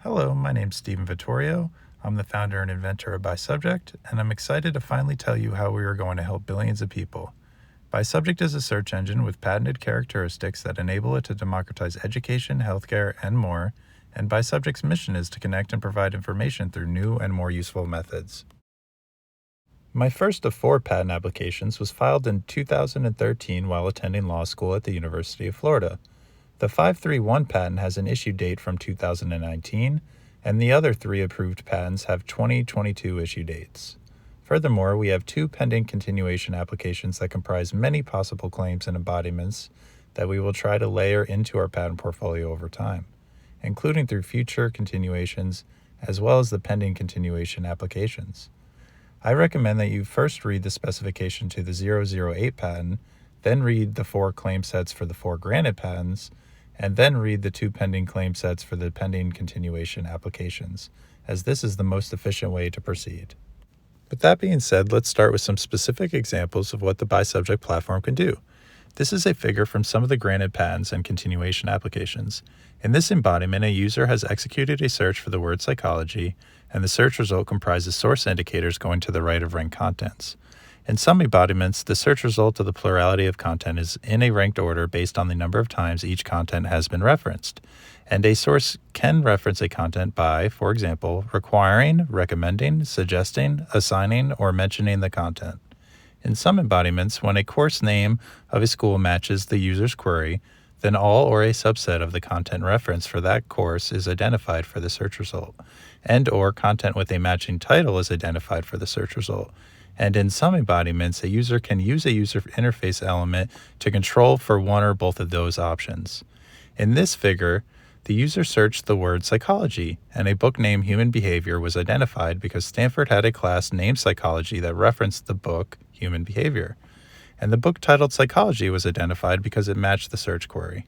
Hello, my name's Stephen Vittorio. I'm the founder and inventor of BySubject, and I'm excited to finally tell you how we are going to help billions of people. BySubject is a search engine with patented characteristics that enable it to democratize education, healthcare, and more, and BySubject's mission is to connect and provide information through new and more useful methods. My first of 4 patent applications was filed in 2013 while attending law school at the University of Florida. The 531 patent has an issue date from 2019, and the other 3 approved patents have 2022 issue dates. Furthermore, we have 2 pending continuation applications that comprise many possible claims and embodiments that we will try to layer into our patent portfolio over time, including through future continuations as well as the pending continuation applications. I recommend that you first read the specification to the 008 patent, then read the 4 claim sets for the 4 granted patents, and then read the 2 pending claim sets for the pending continuation applications, as this is the most efficient way to proceed. With that being said, let's start with some specific examples of what the BySubject platform can do. This is a figure from some of the granted patents and continuation applications. In this embodiment, a user has executed a search for the word psychology, and the search result comprises source indicators going to the right of ranked contents. In some embodiments, the search result of the plurality of content is in a ranked order based on the number of times each content has been referenced. And a source can reference a content by, for example, requiring, recommending, suggesting, assigning, or mentioning the content. In some embodiments, when a course name of a school matches the user's query, then all or a subset of the content reference for that course is identified for the search result, and or content with a matching title is identified for the search result. And in some embodiments, a user can use a user interface element to control for one or both of those options. In this figure, the user searched the word psychology, and a book named Human Behavior was identified because Stanford had a class named Psychology that referenced the book Human Behavior. And the book titled Psychology was identified because it matched the search query.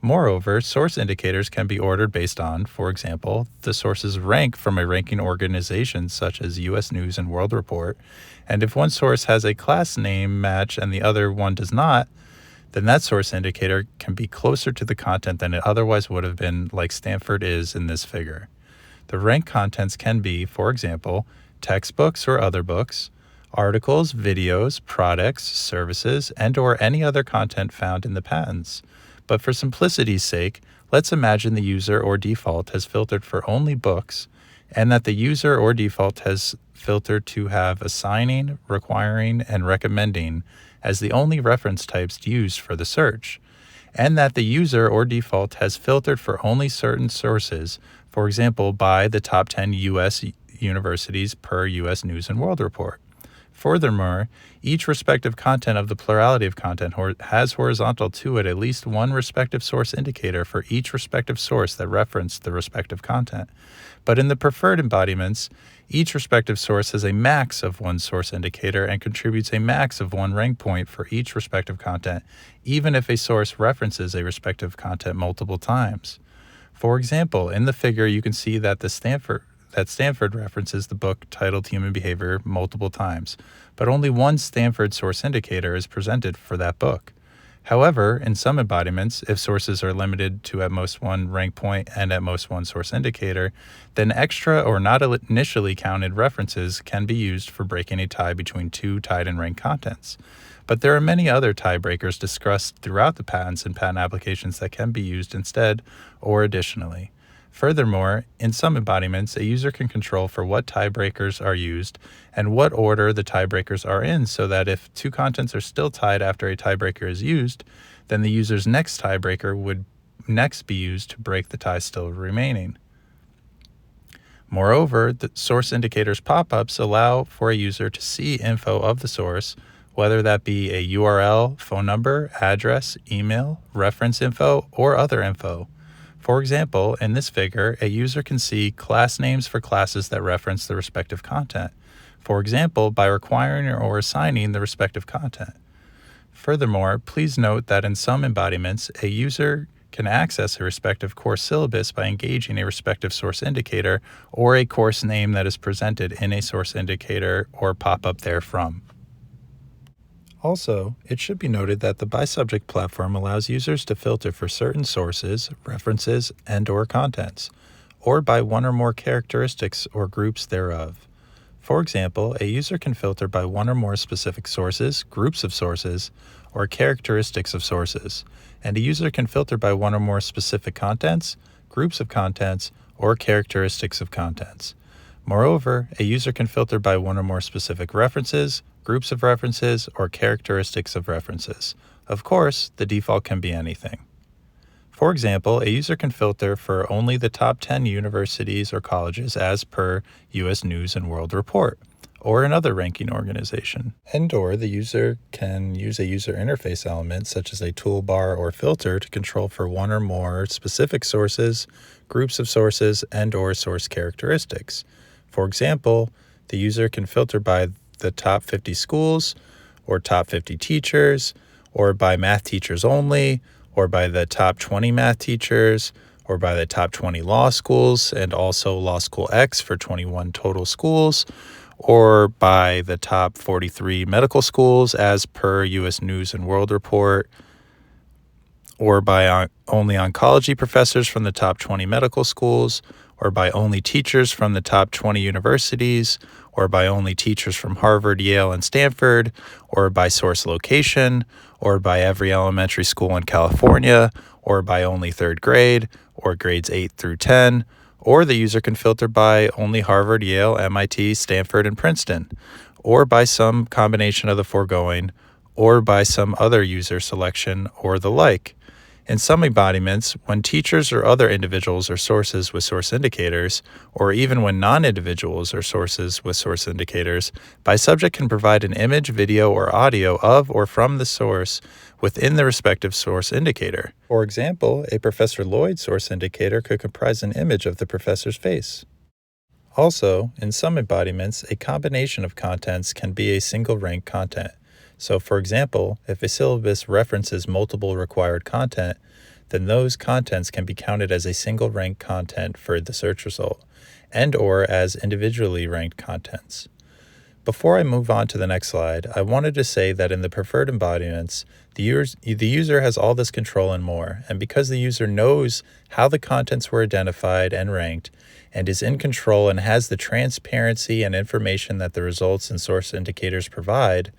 Moreover, source indicators can be ordered based on, for example, the source's rank from a ranking organization such as U.S. News and World Report, and if one source has a class name match and the other one does not, then that source indicator can be closer to the content than it otherwise would have been, like Stanford is in this figure. The ranked contents can be, for example, textbooks or other books, articles, videos, products, services, and/or any other content found in the patents. But for simplicity's sake, let's imagine the user or default has filtered for only books, and that the user or default has filtered to have assigning, requiring, and recommending as the only reference types used for the search, and that the user or default has filtered for only certain sources, for example, by the top 10 U.S. universities per U.S. News and World Report. Furthermore, each respective content of the plurality of content has horizontal to it at least one respective source indicator for each respective source that referenced the respective content. But in the preferred embodiments, each respective source has a max of one source indicator and contributes a max of one rank point for each respective content, even if a source references a respective content multiple times. For example, in the figure you can see that Stanford references the book titled Human Behavior multiple times, but only one Stanford source indicator is presented for that book. However, in some embodiments, if sources are limited to at most one rank point and at most one source indicator, then extra or not initially counted references can be used for breaking a tie between 2 tied and ranked contents. But there are many other tiebreakers discussed throughout the patents and patent applications that can be used instead or additionally. Furthermore, in some embodiments, a user can control for what tiebreakers are used and what order the tiebreakers are in, so that if 2 contents are still tied after a tiebreaker is used, then the user's next tiebreaker would next be used to break the tie still remaining. Moreover, the source indicators pop-ups allow for a user to see info of the source, whether that be a URL, phone number, address, email, reference info, or other info. For example, in this figure, a user can see class names for classes that reference the respective content, for example, by requiring or assigning the respective content. Furthermore, please note that in some embodiments, a user can access a respective course syllabus by engaging a respective source indicator or a course name that is presented in a source indicator or pop-up therefrom. Also, it should be noted that the BySubject platform allows users to filter for certain sources, references, and/or contents, or by one or more characteristics or groups thereof. For example, a user can filter by one or more specific sources, groups of sources, or characteristics of sources, and a user can filter by one or more specific contents, groups of contents, or characteristics of contents. Moreover, a user can filter by one or more specific references, groups of references, or characteristics of references. Of course, the default can be anything. For example, a user can filter for only the top 10 universities or colleges as per U.S. News and World Report, or another ranking organization. And/or the user can use a user interface element such as a toolbar or filter to control for one or more specific sources, groups of sources, and/or source characteristics. For example, the user can filter by the top 50 schools, or top 50 teachers, or by math teachers only, or by the top 20 math teachers, or by the top 20 law schools, and also Law School X for 21 total schools, or by the top 43 medical schools as per U.S. News and World Report, or by only oncology professors from the top 20 medical schools, or by only teachers from the top 20 universities, or by only teachers from Harvard, Yale, and Stanford, or by source location, or by every elementary school in California, or by only third grade, or grades 8 through 10, or the user can filter by only Harvard, Yale, MIT, Stanford, and Princeton, or by some combination of the foregoing, or by some other user selection, or the like. In some embodiments, when teachers or other individuals are sources with source indicators, or even when non-individuals are sources with source indicators, BySubject can provide an image, video, or audio of or from the source within the respective source indicator. For example, a Professor Lloyd source indicator could comprise an image of the professor's face. Also, in some embodiments, a combination of contents can be a single rank content. So, for example, if a syllabus references multiple required content, then those contents can be counted as a single rank content for the search result, and/or as individually ranked contents. Before I move on to the next slide, I wanted to say that in the preferred embodiments, the user has all this control and more, and because the user knows how the contents were identified and ranked, and is in control and has the transparency and information that the results and source indicators provide,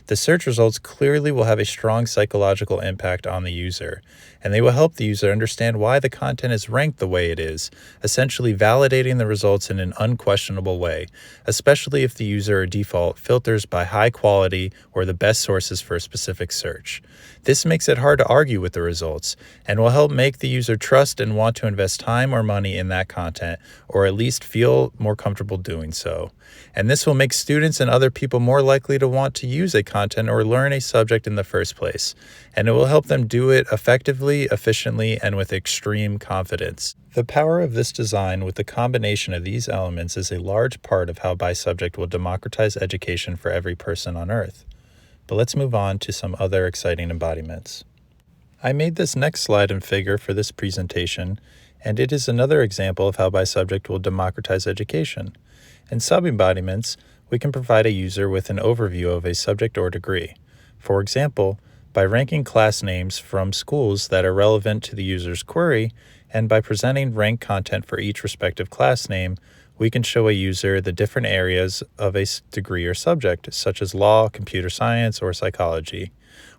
the search results clearly will have a strong psychological impact on the user, and they will help the user understand why the content is ranked the way it is, essentially validating the results in an unquestionable way, especially if the user or default filters by high quality or the best sources for a specific search. This makes it hard to argue with the results, and will help make the user trust and want to invest time or money in that content, or at least feel more comfortable doing so. And this will make students and other people more likely to want to use a content or learn a subject in the first place, and it will help them do it effectively, efficiently, and with extreme confidence. The power of this design with the combination of these elements is a large part of how BySubject will democratize education for every person on Earth. But let's move on to some other exciting embodiments. I made this next slide and figure for this presentation, and it is another example of how BySubject will democratize education. In sub-embodiments, we can provide a user with an overview of a subject or degree. For example, by ranking class names from schools that are relevant to the user's query, and by presenting ranked content for each respective class name, we can show a user the different areas of a degree or subject, such as law, computer science, or psychology,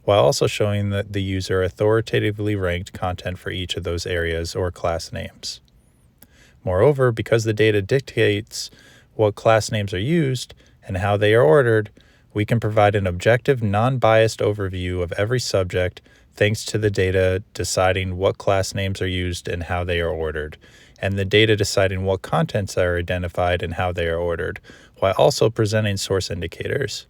while also showing the user authoritatively ranked content for each of those areas or class names. Moreover, because the data dictates what class names are used and how they are ordered, we can provide an objective, non-biased overview of every subject thanks to the data deciding what class names are used and how they are ordered, and the data deciding what contents are identified and how they are ordered, while also presenting source indicators.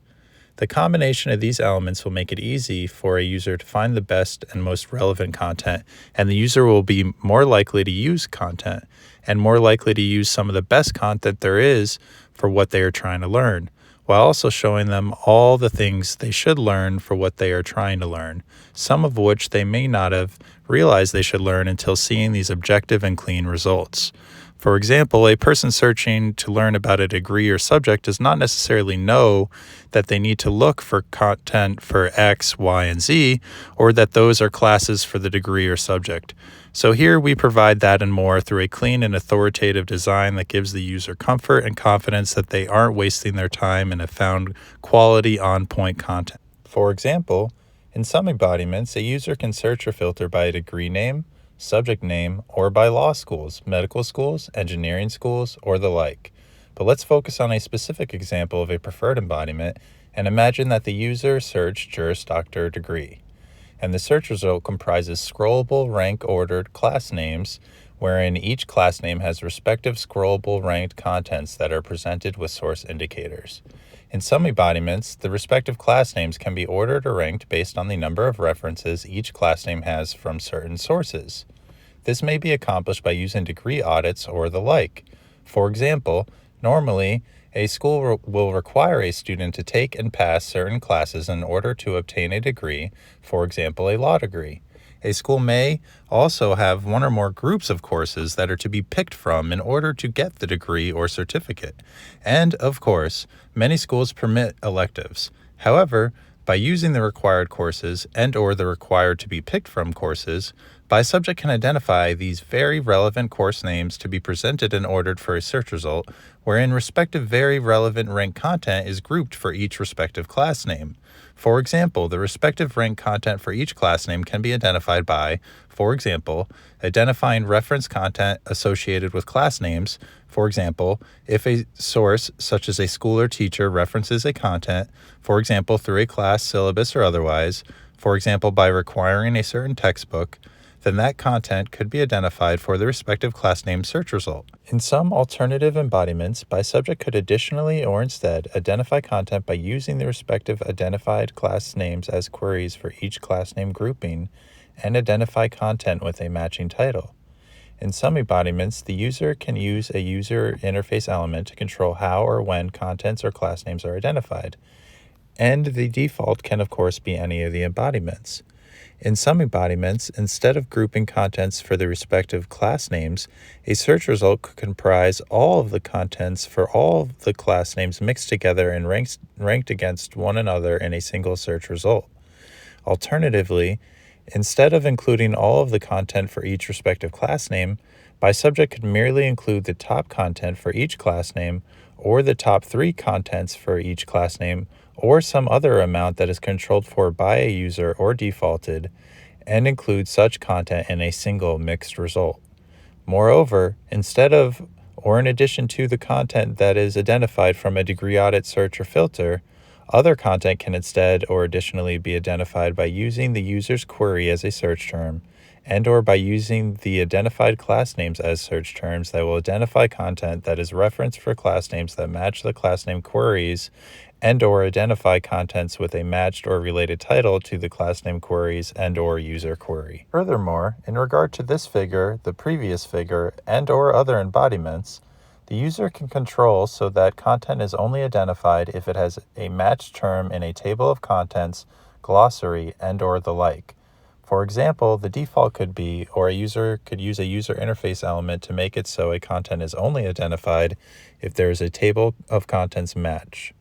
The combination of these elements will make it easy for a user to find the best and most relevant content, and the user will be more likely to use content, and more likely to use some of the best content there is for what they are trying to learn, while also showing them all the things they should learn for what they are trying to learn, some of which they may not have realized they should learn until seeing these objective and clean results. For example, a person searching to learn about a degree or subject does not necessarily know that they need to look for content for X, Y, and Z, or that those are classes for the degree or subject. So here we provide that and more through a clean and authoritative design that gives the user comfort and confidence that they aren't wasting their time and have found quality on-point content. For example, in some embodiments, a user can search or filter by a degree name, subject name, or by law schools, medical schools, engineering schools, or the like. But let's focus on a specific example of a preferred embodiment and imagine that the user searched Juris Doctor degree, and the search result comprises scrollable rank-ordered class names, wherein each class name has respective scrollable ranked contents that are presented with source indicators. In some embodiments, the respective class names can be ordered or ranked based on the number of references each class name has from certain sources. This may be accomplished by using degree audits or the like. For example, normally, a school will require a student to take and pass certain classes in order to obtain a degree, for example, a law degree. A school may also have one or more groups of courses that are to be picked from in order to get the degree or certificate. And, of course, many schools permit electives. However, by using the required courses and/or the required to be picked from courses, BySubject can identify these very relevant course names to be presented and ordered for a search result, wherein respective very relevant ranked content is grouped for each respective class name. For example, the respective ranked content for each class name can be identified by, for example, identifying reference content associated with class names. For example, if a source, such as a school or teacher, references a content, for example, through a class, syllabus, or otherwise, for example, by requiring a certain textbook, then that content could be identified for the respective class name search result. In some alternative embodiments, BySubject could additionally or instead identify content by using the respective identified class names as queries for each class name grouping and identify content with a matching title. In some embodiments, the user can use a user interface element to control how or when contents or class names are identified, and the default can of course be any of the embodiments. In some embodiments, instead of grouping contents for the respective class names, a search result could comprise all of the contents for all of the class names mixed together and ranked against one another in a single search result. Alternatively, instead of including all of the content for each respective class name, BySubject could merely include the top content for each class name, or the top 3 contents for each class name, or some other amount that is controlled for by a user or defaulted, and include such content in a single mixed result. Moreover, instead of or in addition to the content that is identified from a degree audit search or filter, other content can instead or additionally be identified by using the user's query as a search term, and/or by using the identified class names as search terms that will identify content that is referenced for class names that match the class name queries, and/or identify contents with a matched or related title to the class name queries and/or user query. Furthermore, in regard to this figure, the previous figure, and/or other embodiments, the user can control so that content is only identified if it has a matched term in a table of contents, glossary, and/or the like. For example, the default could be, or a user could use a user interface element to make it so a content is only identified if there is a table of contents match.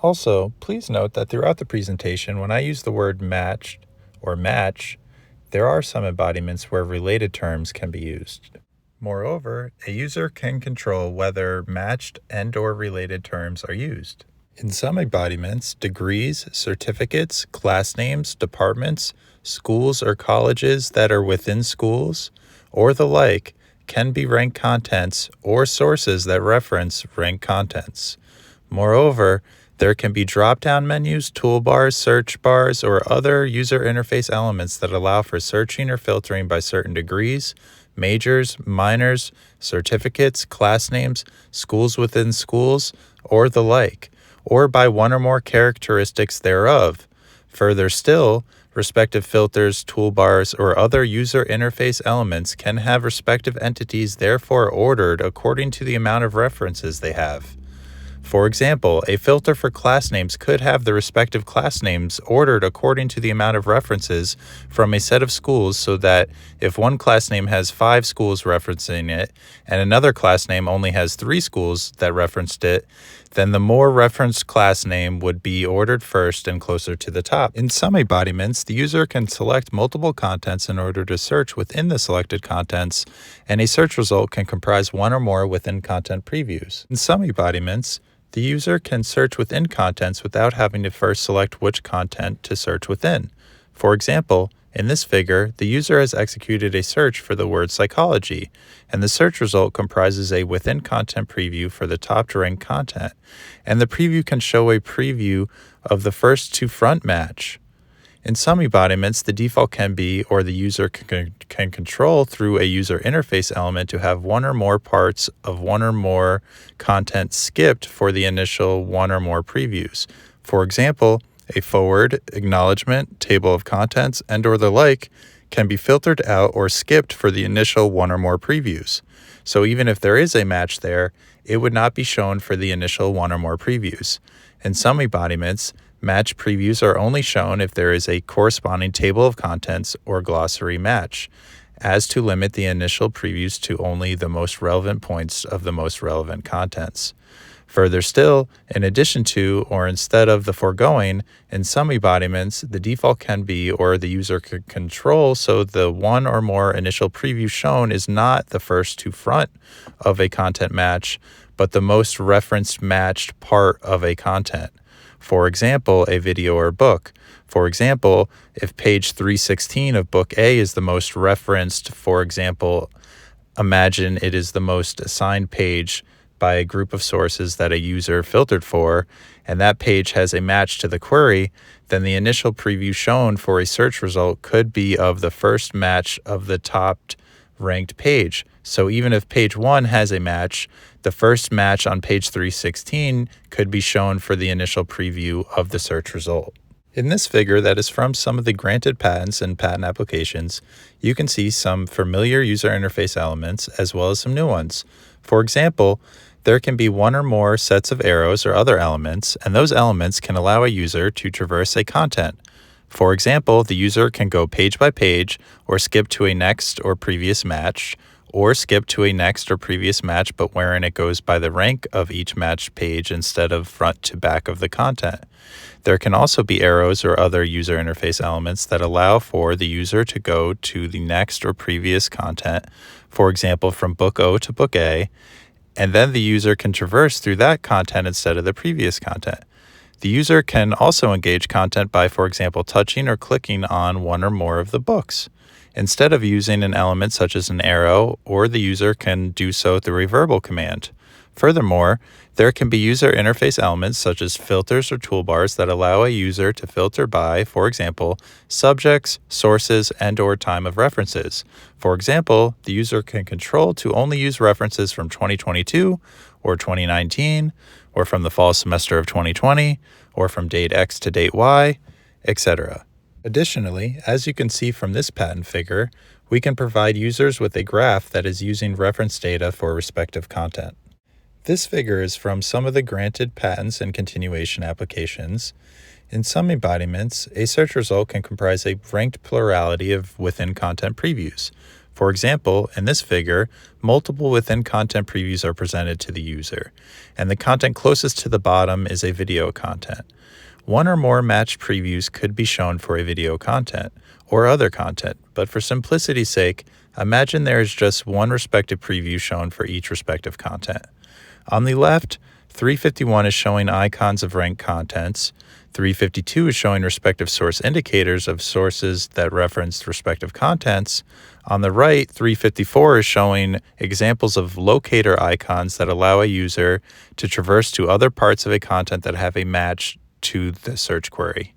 Also, please note that throughout the presentation, when I use the word matched or match, there are some embodiments where related terms can be used. Moreover, a user can control whether matched and/or related terms are used. In some embodiments, degrees, certificates, class names, departments, schools or colleges that are within schools, or the like, can be ranked contents or sources that reference ranked contents. Moreover, there can be drop-down menus, toolbars, search bars, or other user interface elements that allow for searching or filtering by certain degrees, majors, minors, certificates, class names, schools within schools, or the like, or by one or more characteristics thereof. Further still, respective filters, toolbars, or other user interface elements can have respective entities therefore ordered according to the amount of references they have. For example, a filter for class names could have the respective class names ordered according to the amount of references from a set of schools, so that if one class name has 5 schools referencing it and another class name only has 3 schools that referenced it, then the more referenced class name would be ordered first and closer to the top. In some embodiments, the user can select multiple contents in order to search within the selected contents, and a search result can comprise one or more within content previews. In some embodiments, the user can search within contents without having to first select which content to search within. For example, in this figure, the user has executed a search for the word psychology, and the search result comprises a within content preview for the top ranked content, and the preview can show a preview of the first to front match. In some embodiments, the default can be, or the user can control through a user interface element to have one or more parts of one or more content skipped for the initial one or more previews. For example, a forward, acknowledgement, table of contents, and/or the like can be filtered out or skipped for the initial one or more previews. So even if there is a match there, it would not be shown for the initial one or more previews. In some embodiments, match previews are only shown if there is a corresponding table of contents or glossary match, as to limit the initial previews to only the most relevant points of the most relevant contents. Further still, in addition to or instead of the foregoing, in some embodiments, the default can be, or the user could control, so the one or more initial preview shown is not the first to front of a content match, but the most referenced matched part of a content. For example, a video or book. For example, if page 316 of book A is the most referenced, for example, imagine it is the most assigned page by a group of sources that a user filtered for, and that page has a match to the query, then the initial preview shown for a search result could be of the first match of the top ranked page. So even if page 1 has a match, the first match on page 316 could be shown for the initial preview of the search result. In this figure that is from some of the granted patents and patent applications, you can see some familiar user interface elements as well as some new ones. For example, there can be one or more sets of arrows or other elements, and those elements can allow a user to traverse a content. For example, the user can go page by page, or skip to a next or previous match, or skip to a next or previous match but wherein it goes by the rank of each matched page instead of front to back of the content. There can also be arrows or other user interface elements that allow for the user to go to the next or previous content, for example, from book O to book A, and then the user can traverse through that content instead of the previous content. The user can also engage content by, for example, touching or clicking on one or more of the books, instead of using an element such as an arrow, or the user can do so through a verbal command. Furthermore, there can be user interface elements such as filters or toolbars that allow a user to filter by, for example, subjects, sources, and/or time of references. For example, the user can control to only use references from 2022 or 2019, or from the fall semester of 2020, or from date X to date Y, etc. Additionally, as you can see from this patent figure, we can provide users with a graph that is using reference data for respective content. This figure is from some of the granted patents and continuation applications. In some embodiments, a search result can comprise a ranked plurality of within content previews. For example, in this figure, multiple within content previews are presented to the user, and the content closest to the bottom is a video content. One or more matched previews could be shown for a video content or other content, but for simplicity's sake, imagine there is just one respective preview shown for each respective content. On the left, 351 is showing icons of ranked contents, 352 is showing respective source indicators of sources that referenced respective contents. On the right, 354 is showing examples of locator icons that allow a user to traverse to other parts of a content that have a match to the search query.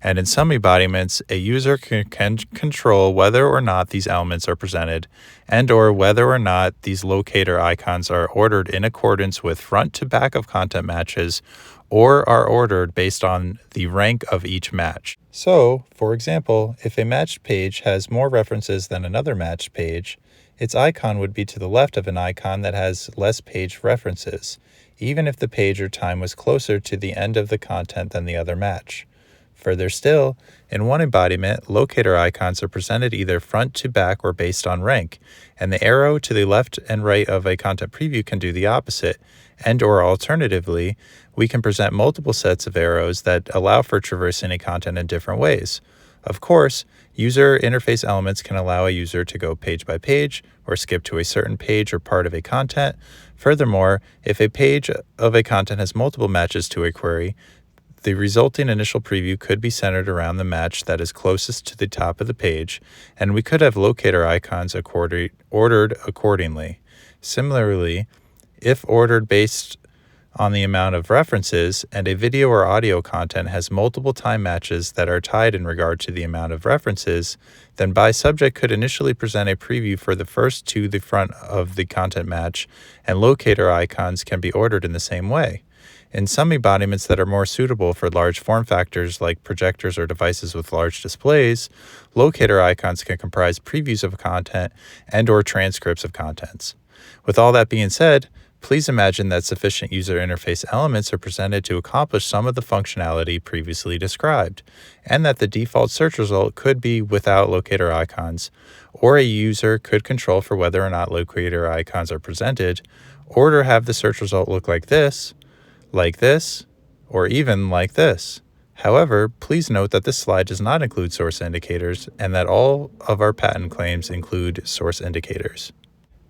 And in some embodiments, a user can control whether or not these elements are presented, and/or whether or not these locator icons are ordered in accordance with front to back of content matches, or are ordered based on the rank of each match. So, for example, if a matched page has more references than another matched page, its icon would be to the left of an icon that has less page references, even if the page or time was closer to the end of the content than the other match. Further still, in one embodiment, locator icons are presented either front to back or based on rank, and the arrow to the left and right of a content preview can do the opposite, and or alternatively, we can present multiple sets of arrows that allow for traversing a content in different ways. Of course, user interface elements can allow a user to go page by page or skip to a certain page or part of a content. Furthermore, if a page of a content has multiple matches to a query, the resulting initial preview could be centered around the match that is closest to the top of the page, and we could have locator icons ordered accordingly. Similarly, if ordered based on the amount of references, and a video or audio content has multiple time matches that are tied in regard to the amount of references, then BySubject could initially present a preview for the first to the front of the content match, and locator icons can be ordered in the same way. In some embodiments that are more suitable for large form factors like projectors or devices with large displays, locator icons can comprise previews of content and or transcripts of contents. With all that being said, please imagine that sufficient user interface elements are presented to accomplish some of the functionality previously described, and that the default search result could be without locator icons, or a user could control for whether or not locator icons are presented, or to have the search result look like this, or even like this. However, please note that this slide does not include source indicators, and that all of our patent claims include source indicators.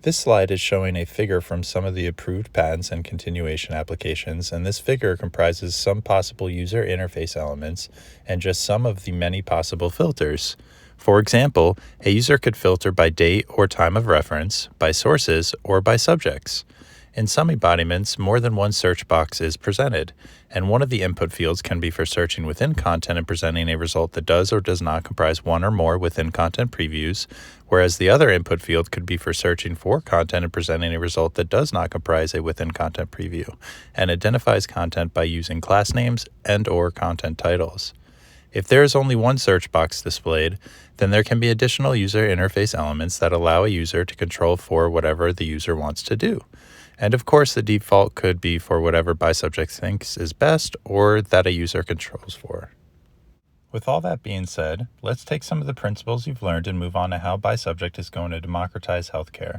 This slide is showing a figure from some of the approved patents and continuation applications, and this figure comprises some possible user interface elements and just some of the many possible filters. For example, a user could filter by date or time of reference, by sources, or by subjects. In some embodiments, more than one search box is presented, and one of the input fields can be for searching within content and presenting a result that does or does not comprise one or more within content previews, whereas the other input field could be for searching for content and presenting a result that does not comprise a within content preview, and identifies content by using class names and or content titles. If there is only one search box displayed, then there can be additional user interface elements that allow a user to control for whatever the user wants to do. And of course, the default could be for whatever BySubject thinks is best or that a user controls for. With all that being said, let's take some of the principles you've learned and move on to how BySubject is going to democratize healthcare.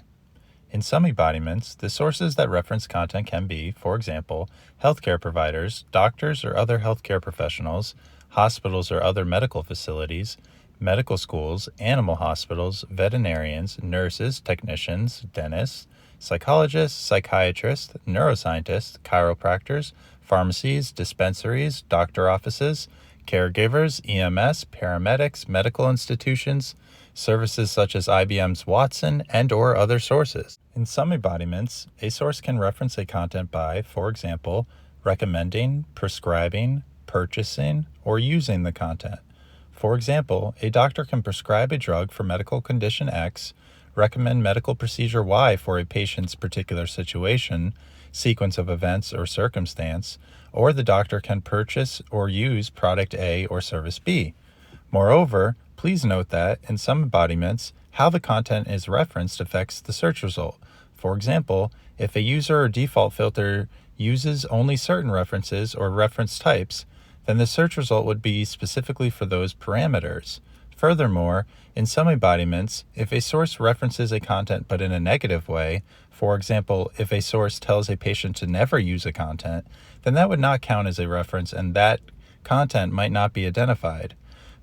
In some embodiments, the sources that reference content can be, for example, healthcare providers, doctors or other healthcare professionals, hospitals or other medical facilities, medical schools, animal hospitals, veterinarians, nurses, technicians, dentists, psychologists, psychiatrists, neuroscientists, chiropractors, pharmacies, dispensaries, doctor offices, caregivers, EMS, paramedics, medical institutions, services such as IBM's Watson, and or other sources. In some embodiments, a source can reference a content by, for example, recommending, prescribing, purchasing, or using the content. For example, a doctor can prescribe a drug for medical condition X, recommend medical procedure Y for a patient's particular situation, sequence of events, or circumstance, or the doctor can purchase or use product A or service B. Moreover, please note that, in some embodiments, how the content is referenced affects the search result. For example, if a user or default filter uses only certain references or reference types, then the search result would be specifically for those parameters. Furthermore, in some embodiments, if a source references a content but in a negative way, for example, if a source tells a patient to never use a content, then that would not count as a reference and that content might not be identified,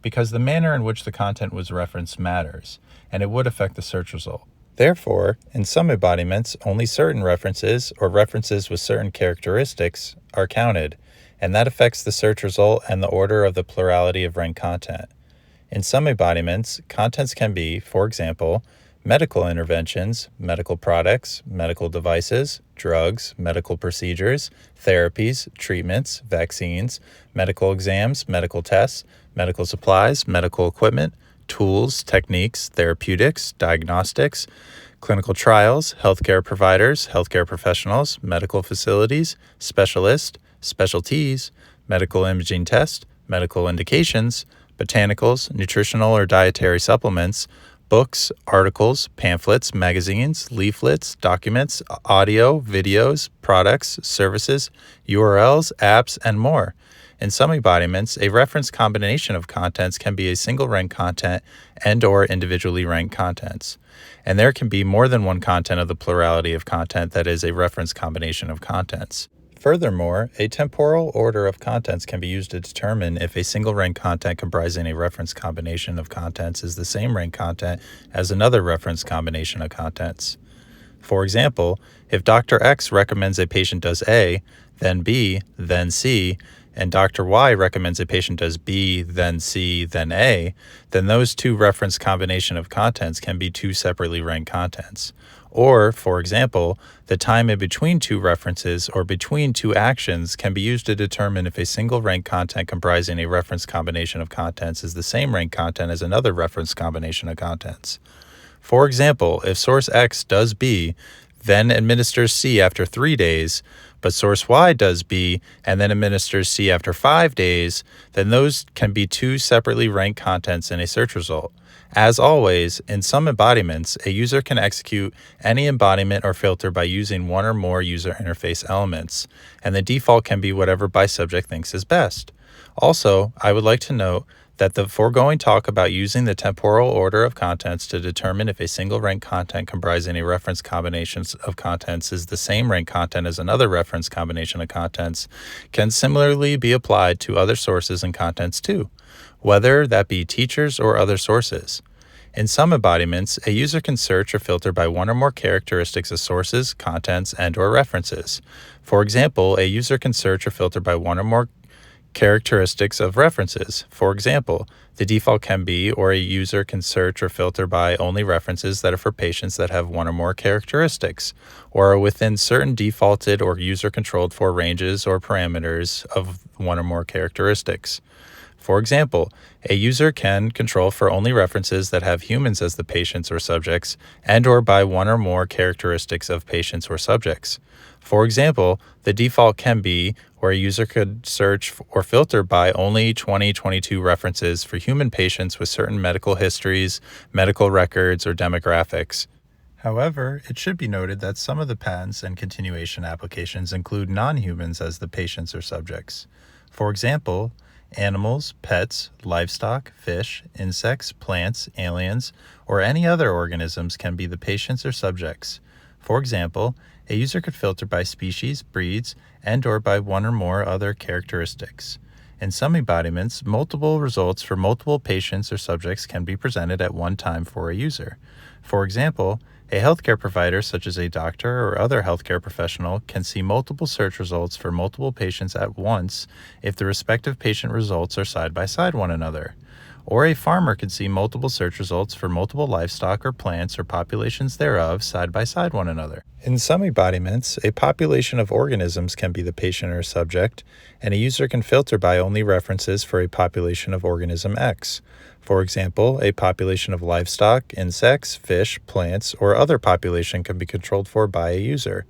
because the manner in which the content was referenced matters, and it would affect the search result. Therefore, in some embodiments, only certain references or references with certain characteristics are counted, and that affects the search result and the order of the plurality of ranked content. In some embodiments, contents can be, for example, medical interventions, medical products, medical devices, drugs, medical procedures, therapies, treatments, vaccines, medical exams, medical tests, medical supplies, medical equipment, tools, techniques, therapeutics, diagnostics, clinical trials, healthcare providers, healthcare professionals, medical facilities, specialists, specialties, medical imaging tests, medical indications, botanicals, nutritional or dietary supplements, books, articles, pamphlets, magazines, leaflets, documents, audio, videos, products, services, URLs, apps, and more. In some embodiments, a reference combination of contents can be a single rank content and/or individually ranked contents. And there can be more than one content of the plurality of content that is a reference combination of contents. Furthermore, a temporal order of contents can be used to determine if a single rank content comprising a reference combination of contents is the same rank content as another reference combination of contents. For example, if Dr. X recommends a patient does A, then B, then C, and Dr. Y recommends a patient does B, then C, then A, then those two reference combination of contents can be two separately ranked contents. Or, for example, the time in between two references or between two actions can be used to determine if a single rank content comprising a reference combination of contents is the same rank content as another reference combination of contents. For example, if source X does B, then administers C after 3 days, but source Y does B and then administers C after 5 days, then those can be two separately ranked contents in a search result. As always, in some embodiments, a user can execute any embodiment or filter by using one or more user interface elements, and the default can be whatever BySubject thinks is best. Also, I would like to note that the foregoing talk about using the temporal order of contents to determine if a single rank content comprising a reference combination of contents is the same rank content as another reference combination of contents can similarly be applied to other sources and contents too, whether that be teachers or other sources. In some embodiments, a user can search or filter by one or more characteristics of sources, contents, and/or references. For example, a user can search or filter by one or more characteristics of references. For example, the default can be, or a user can search or filter by only references that are for patients that have one or more characteristics, or are within certain defaulted or user-controlled for ranges or parameters of one or more characteristics. For example, a user can control for only references that have humans as the patients or subjects and/or by one or more characteristics of patients or subjects. For example, the default can be, or a user could search or filter by only 2022 references for human patients with certain medical histories, medical records, or demographics. However, it should be noted that some of the patents and continuation applications include non-humans as the patients or subjects. For example, animals, pets, livestock, fish, insects, plants, aliens, or any other organisms can be the patients or subjects. For example, a user could filter by species, breeds, and/or by one or more other characteristics. In some embodiments, multiple results for multiple patients or subjects can be presented at one time for a user. For example, a healthcare provider, such as a doctor or other healthcare professional, can see multiple search results for multiple patients at once if the respective patient results are side by side one another. Or a farmer can see multiple search results for multiple livestock or plants or populations thereof side by side one another. In some embodiments, a population of organisms can be the patient or subject, and a user can filter by only references for a population of organism X. For example, a population of livestock, insects, fish, plants, or other population can be controlled for by a user.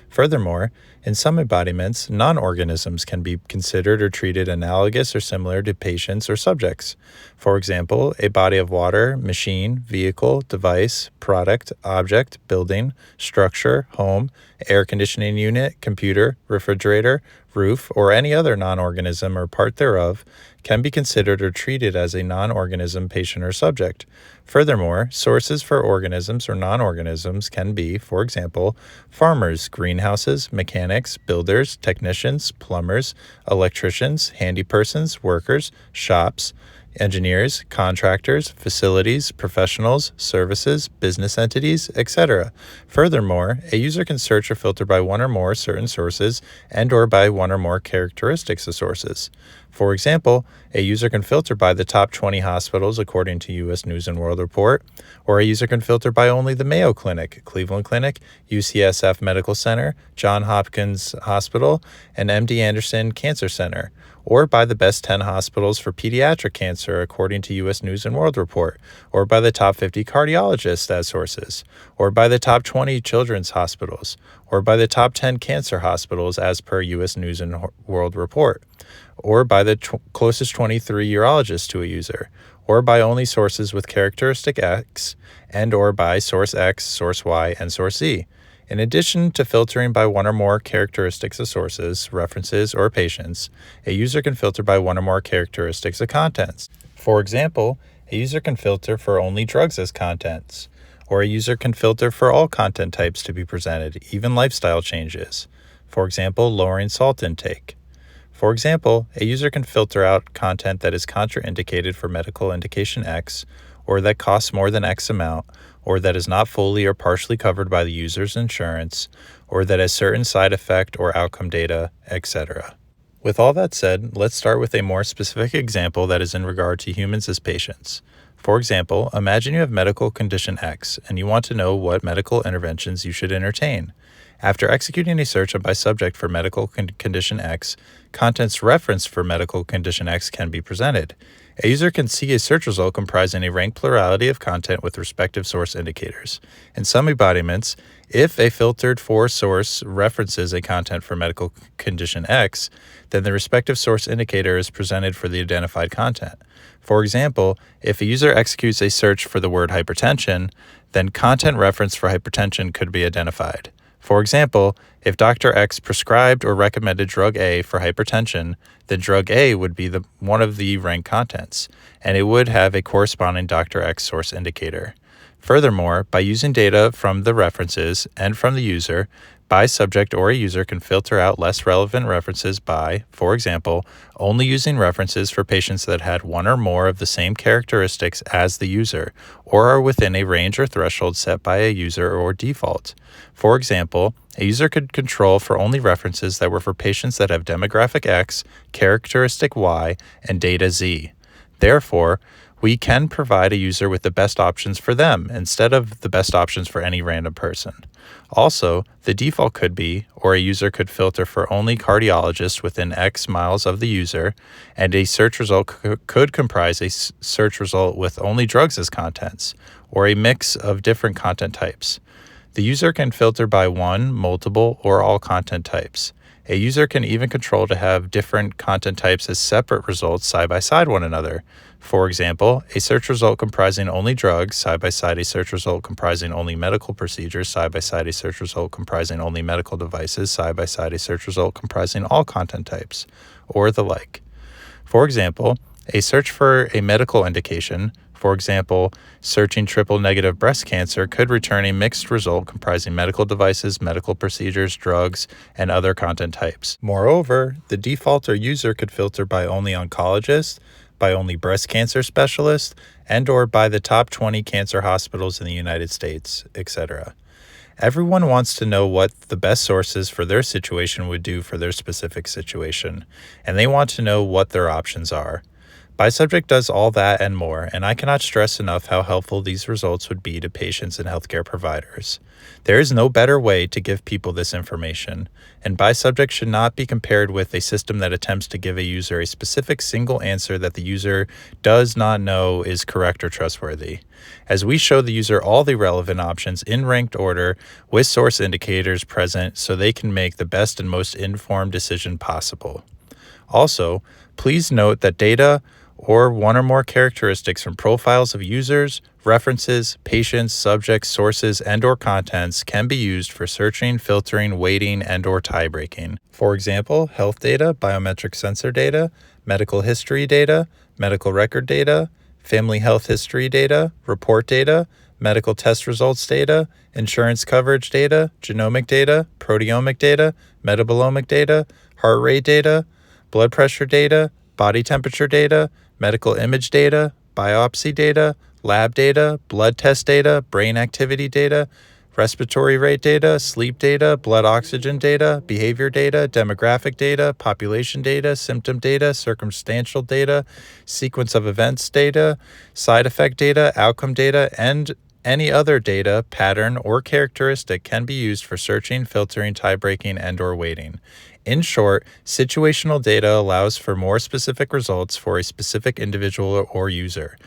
Furthermore, in some embodiments, non-organisms can be considered or treated analogous or similar to patients or subjects. For example, a body of water, machine, vehicle, device, product, object, building, structure, home, air conditioning unit, computer, refrigerator, roof, or any other non-organism or part thereof can be considered or treated as a non-organism patient or subject. Furthermore, sources for organisms or non-organisms can be, for example, farmers, greenhouses, mechanics, builders, technicians, plumbers, electricians, handy persons, workers, shops, engineers, contractors, facilities, professionals, services, business entities, etc. Furthermore, a user can search or filter by one or more certain sources and/or by one or more characteristics of sources. For example, a user can filter by the top 20 hospitals according to U.S. News & World Report, or a user can filter by only the Mayo Clinic, Cleveland Clinic, UCSF Medical Center, Johns Hopkins Hospital, and MD Anderson Cancer Center, or by the best 10 hospitals for pediatric cancer according to U.S. News & World Report, or by the top 50 cardiologists as sources, or by the top 20 children's hospitals, or by the top 10 cancer hospitals as per U.S. News & World Report, or by the closest 23 urologists to a user, or by only sources with characteristic X, and or by source X, source Y, and source Z. In addition to filtering by one or more characteristics of sources, references, or patients, a user can filter by one or more characteristics of contents. For example, a user can filter for only drugs as contents, or a user can filter for all content types to be presented, even lifestyle changes. For example, lowering salt intake. For example, a user can filter out content that is contraindicated for medical indication X, or that costs more than X amount, or that is not fully or partially covered by the user's insurance, or that has certain side effect or outcome data, etc. With all that said, let's start with a more specific example that is in regard to humans as patients. For example, imagine you have medical condition X, and you want to know what medical interventions you should entertain. After executing a search on BySubject for medical condition X, contents referenced for medical condition X can be presented. A user can see a search result comprising a ranked plurality of content with respective source indicators. In some embodiments, if a filtered for source references a content for medical condition X, then the respective source indicator is presented for the identified content. For example, if a user executes a search for the word hypertension, then content reference for hypertension could be identified. For example, if Dr. X prescribed or recommended drug A for hypertension, then drug A would be one of the ranked contents, and it would have a corresponding Dr. X source indicator. Furthermore, by using data from the references and from the user, BySubject or a user can filter out less relevant references by, for example, only using references for patients that had one or more of the same characteristics as the user, or are within a range or threshold set by a user or default. For example, a user could control for only references that were for patients that have demographic X, characteristic Y, and data Z. Therefore, we can provide a user with the best options for them instead of the best options for any random person. Also, the default could be, or a user could filter for only cardiologists within X miles of the user, and a search result could comprise a search result with only drugs as contents, or a mix of different content types. The user can filter by one, multiple, or all content types. A user can even control to have different content types as separate results side by side one another. For example, a search result comprising only drugs side by side a search result comprising only medical procedures side by side a search result comprising only medical devices side by side a search result comprising all content types, or the like. For example, a search for a medical indication, for example, searching triple-negative breast cancer, could return a mixed result comprising medical devices, medical procedures, drugs, and other content types. Moreover, the default or user could filter by only oncologists, by only breast cancer specialists, and or by the top 20 cancer hospitals in the United States, etc. Everyone wants to know what the best sources for their situation would do for their specific situation, and they want to know what their options are. BySubject does all that and more, and I cannot stress enough how helpful these results would be to patients and healthcare providers. There is no better way to give people this information, and BySubject should not be compared with a system that attempts to give a user a specific single answer that the user does not know is correct or trustworthy, as we show the user all the relevant options in ranked order with source indicators present so they can make the best and most informed decision possible. Also, please note that data or one or more characteristics from profiles of users, references, patients, subjects, sources, and or contents can be used for searching, filtering, weighting, and or tie-breaking. For example, health data, biometric sensor data, medical history data, medical record data, family health history data, report data, medical test results data, insurance coverage data, genomic data, proteomic data, metabolomic data, heart rate data, blood pressure data, body temperature data, medical image data, biopsy data, lab data, blood test data, brain activity data, respiratory rate data, sleep data, blood oxygen data, behavior data, demographic data, population data, symptom data, circumstantial data, sequence of events data, side effect data, outcome data, and any other data, pattern, or characteristic can be used for searching, filtering, tie-breaking, and or weighting. In short, situational data allows for more specific results for a specific individual or user.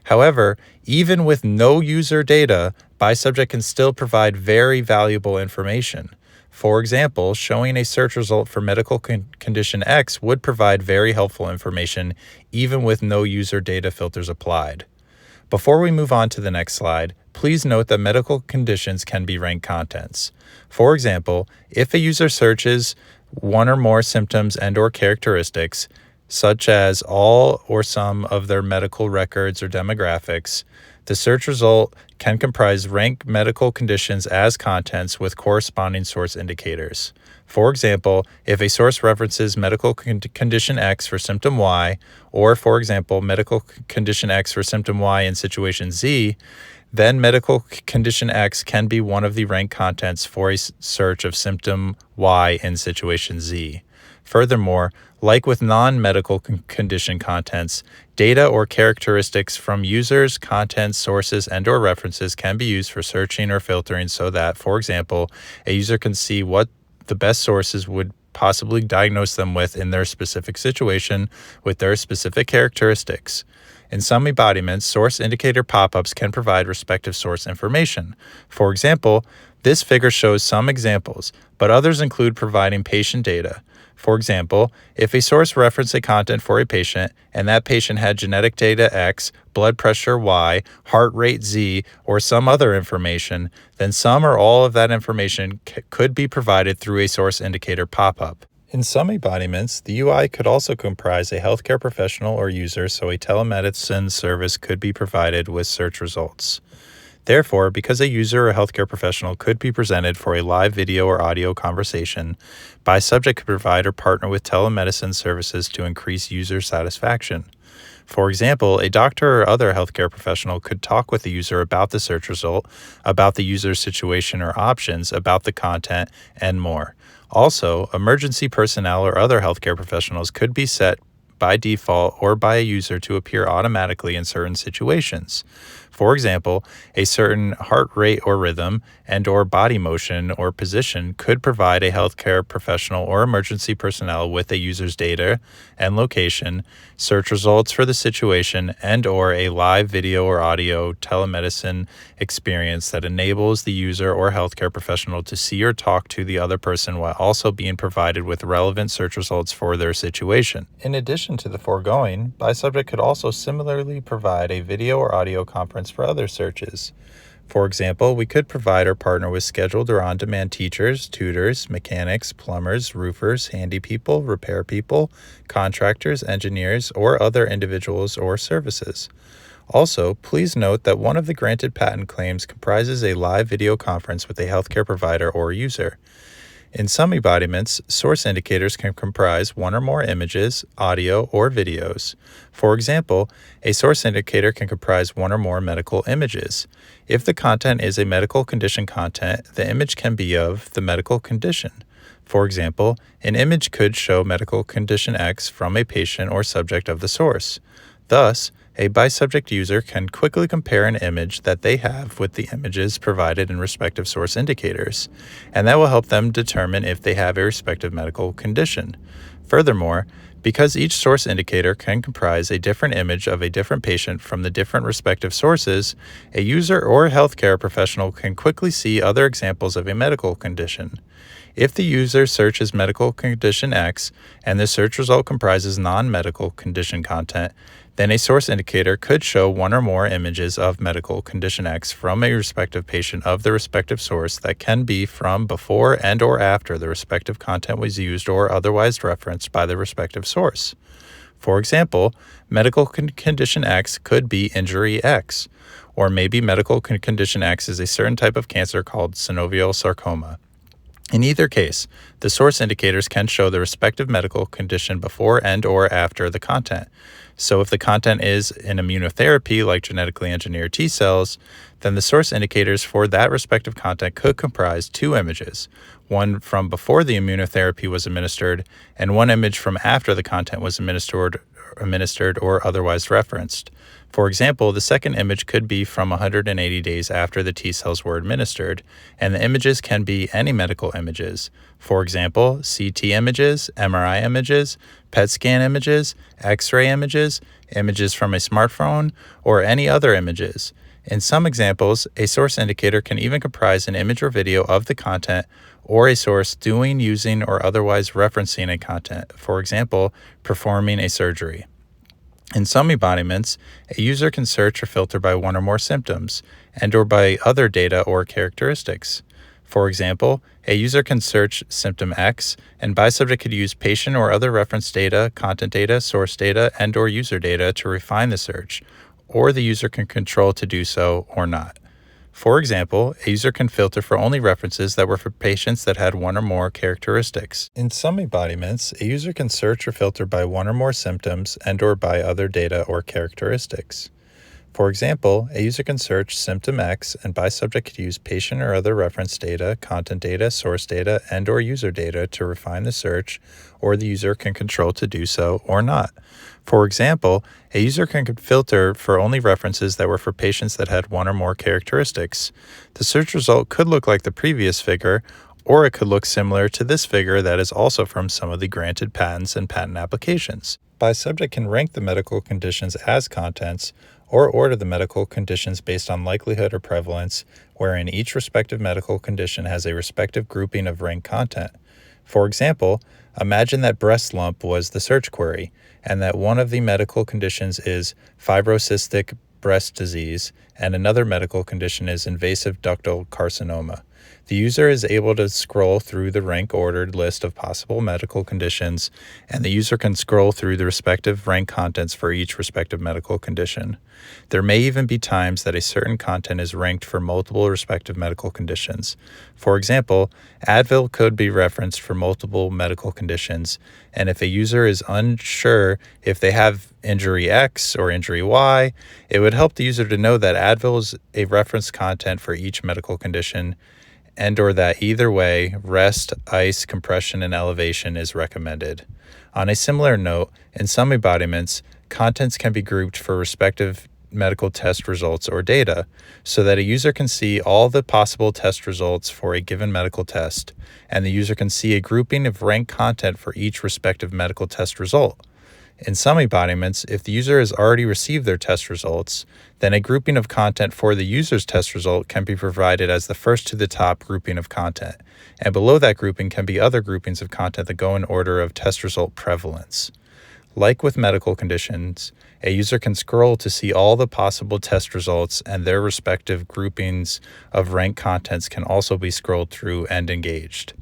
However, even with no user data, BySubject can still provide very valuable information. For example, showing a search result for medical condition X would provide very helpful information even with no user data filters applied. Before we move on to the next slide, please note that medical conditions can be ranked contents. For example, if a user searches one or more symptoms and/or characteristics, such as all or some of their medical records or demographics, the search result can comprise ranked medical conditions as contents with corresponding source indicators. For example, if a source references medical condition X for symptom Y, or for example, medical condition X for symptom Y in situation Z, then medical condition X can be one of the ranked contents for a search of symptom Y in situation Z. Furthermore, like with non-medical condition contents, data or characteristics from users, content, sources, and/or references can be used for searching or filtering so that, for example, a user can see what the best sources would possibly diagnose them with in their specific situation with their specific characteristics. In some embodiments, source indicator pop-ups can provide respective source information. For example, this figure shows some examples, but others include providing patient data. For example, if a source referenced a content for a patient and that patient had genetic data X, blood pressure Y, heart rate Z, or some other information, then some or all of that information could be provided through a source indicator pop-up. In some embodiments, the UI could also comprise a healthcare professional or user, so a telemedicine service could be provided with search results. Therefore, because a user or healthcare professional could be presented for a live video or audio conversation, BySubject could provide or partner with telemedicine services to increase user satisfaction. For example, a doctor or other healthcare professional could talk with the user about the search result, about the user's situation or options, about the content, and more. Also, emergency personnel or other healthcare professionals could be set by default or by a user to appear automatically in certain situations. For example, a certain heart rate or rhythm and/or body motion or position could provide a healthcare professional or emergency personnel with a user's data and location, search results for the situation, and/or a live video or audio telemedicine experience that enables the user or healthcare professional to see or talk to the other person while also being provided with relevant search results for their situation. In addition to the foregoing, BySubject could also similarly provide a video or audio conference for other searches. For example, we could provide or partner with scheduled or on-demand teachers, tutors, mechanics, plumbers, roofers, handy people, repair people, contractors, engineers, or other individuals or services. Also, please note that one of the granted patent claims comprises a live video conference with a healthcare provider or user. In some embodiments, source indicators can comprise one or more images, audio, or videos. For example, a source indicator can comprise one or more medical images. If the content is a medical condition content, the image can be of the medical condition. For example, an image could show medical condition X from a patient or subject of the source. Thus, a BySubject user can quickly compare an image that they have with the images provided in respective source indicators, and that will help them determine if they have a respective medical condition. Furthermore, because each source indicator can comprise a different image of a different patient from the different respective sources, a user or healthcare professional can quickly see other examples of a medical condition. If the user searches medical condition X and the search result comprises non-medical condition content, then a source indicator could show one or more images of medical condition X from a respective patient of the respective source that can be from before and/or after the respective content was used or otherwise referenced by the respective source. For example, medical condition X could be injury X, or maybe medical condition X is a certain type of cancer called synovial sarcoma. In either case, the source indicators can show the respective medical condition before and/or after the content. So if the content is an immunotherapy like genetically engineered T cells, then the source indicators for that respective content could comprise two images, one from before the immunotherapy was administered and one image from after the content was administered or otherwise referenced. For example, the second image could be from 180 days after the T cells were administered, and the images can be any medical images. For example, CT images, MRI images, PET scan images, X-ray images, images from a smartphone, or any other images. In some examples, a source indicator can even comprise an image or video of the content or a source doing, using, or otherwise referencing a content, for example, performing a surgery. In some embodiments, a user can search or filter by one or more symptoms and or by other data or characteristics. For example, a user can search symptom X, and BySubject could use patient or other reference data, content data, source data, and or user data to refine the search, or the user can control to do so or not. For example, a user can filter for only references that were for patients that had one or more characteristics. In some embodiments, a user can search or filter by one or more symptoms and or by other data or characteristics. For example, a user can search symptom X, and BySubject could use patient or other reference data, content data, source data, and or user data to refine the search, or the user can control to do so or not. For example, a user can filter for only references that were for patients that had one or more characteristics. The search result could look like the previous figure, or it could look similar to this figure that is also from some of the granted patents and patent applications. BySubject can rank the medical conditions as contents, or order the medical conditions based on likelihood or prevalence, wherein each respective medical condition has a respective grouping of ranked content. For example, imagine that breast lump was the search query, and that one of the medical conditions is fibrocystic breast disease, and another medical condition is invasive ductal carcinoma. The user is able to scroll through the rank-ordered list of possible medical conditions, and the user can scroll through the respective rank contents for each respective medical condition. There may even be times that a certain content is ranked for multiple respective medical conditions. For example, Advil could be referenced for multiple medical conditions, and if a user is unsure if they have injury X or injury Y, it would help the user to know that Advil is a reference content for each medical condition, and or that either way, rest, ice, compression, and elevation is recommended. On a similar note, in some embodiments, contents can be grouped for respective medical test results or data, so that a user can see all the possible test results for a given medical test, and the user can see a grouping of ranked content for each respective medical test result. In some embodiments, if the user has already received their test results, then a grouping of content for the user's test result can be provided as the first to the top grouping of content, and below that grouping can be other groupings of content that go in order of test result prevalence. Like with medical conditions, a user can scroll to see all the possible test results, and their respective groupings of ranked contents can also be scrolled through and engaged.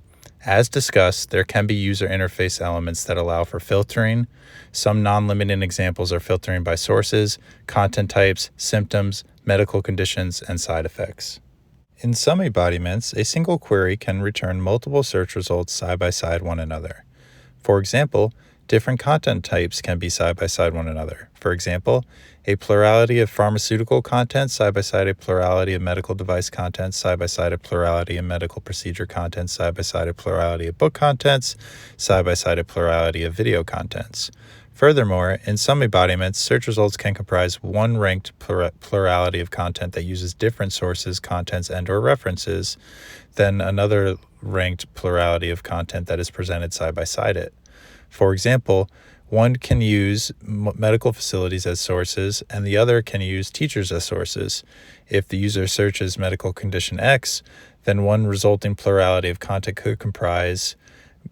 As discussed, there can be user interface elements that allow for filtering. Some non-limiting examples are filtering by sources, content types, symptoms, medical conditions, and side effects. In some embodiments, a single query can return multiple search results side by side one another. For example, different content types can be side by side one another. For example, a plurality of pharmaceutical content side by side a plurality of medical device contents, side by side a plurality of medical procedure contents, side by side a plurality of book contents, side by side a plurality of video contents. Furthermore, in some embodiments, search results can comprise one ranked plurality of content that uses different sources, contents, and/or references than another ranked plurality of content that is presented side by side it. For example, one can use medical facilities as sources, and the other can use teachers as sources. If the user searches medical condition X, then one resulting plurality of content could comprise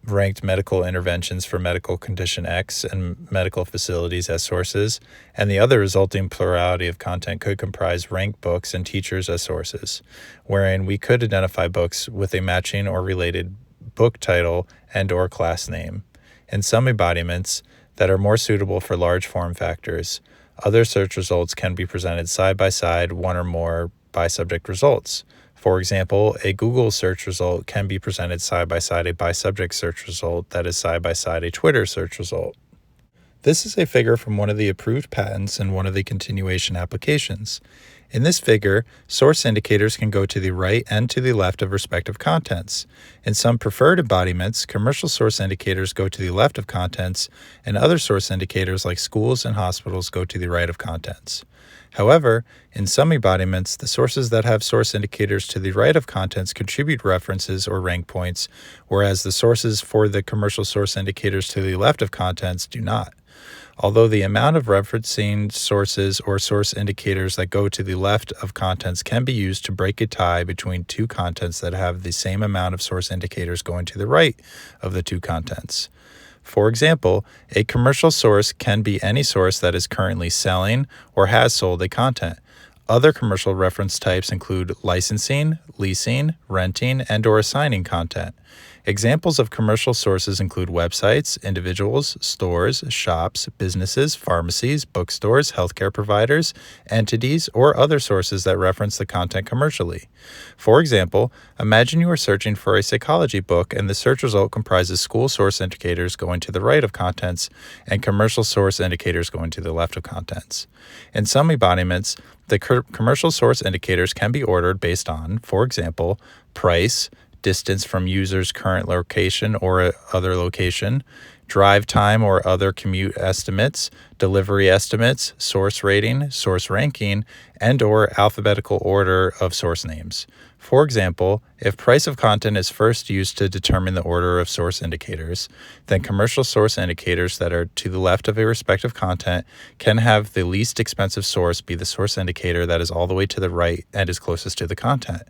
ranked medical interventions for medical condition X and medical facilities as sources, and the other resulting plurality of content could comprise ranked books and teachers as sources, wherein we could identify books with a matching or related book title and/or class name. In some embodiments that are more suitable for large form factors, other search results can be presented side by side one or more BySubject results. For example, a Google search result can be presented side by side a BySubject search result that is side by side a Twitter search result. This is a figure from one of the approved patents and one of the continuation applications. In this figure, source indicators can go to the right and to the left of respective contents. In some preferred embodiments, commercial source indicators go to the left of contents, and other source indicators like schools and hospitals go to the right of contents. However, in some embodiments, the sources that have source indicators to the right of contents contribute references or rank points, whereas the sources for the commercial source indicators to the left of contents do not. Although the amount of referencing sources or source indicators that go to the left of contents can be used to break a tie between two contents that have the same amount of source indicators going to the right of the two contents. For example, a commercial source can be any source that is currently selling or has sold a content. Other commercial reference types include licensing, leasing, renting, and/or assigning content. Examples of commercial sources include websites, individuals, stores, shops, businesses, pharmacies, bookstores, healthcare providers, entities, or other sources that reference the content commercially. For example, imagine you are searching for a psychology book and the search result comprises school source indicators going to the right of contents and commercial source indicators going to the left of contents. In some embodiments, the commercial source indicators can be ordered based on, for example, price, distance from user's current location or other location, drive time or other commute estimates, delivery estimates, source rating, source ranking, and/or alphabetical order of source names. For example, if price of content is first used to determine the order of source indicators, then commercial source indicators that are to the left of a respective content can have the least expensive source be the source indicator that is all the way to the right and is closest to the content.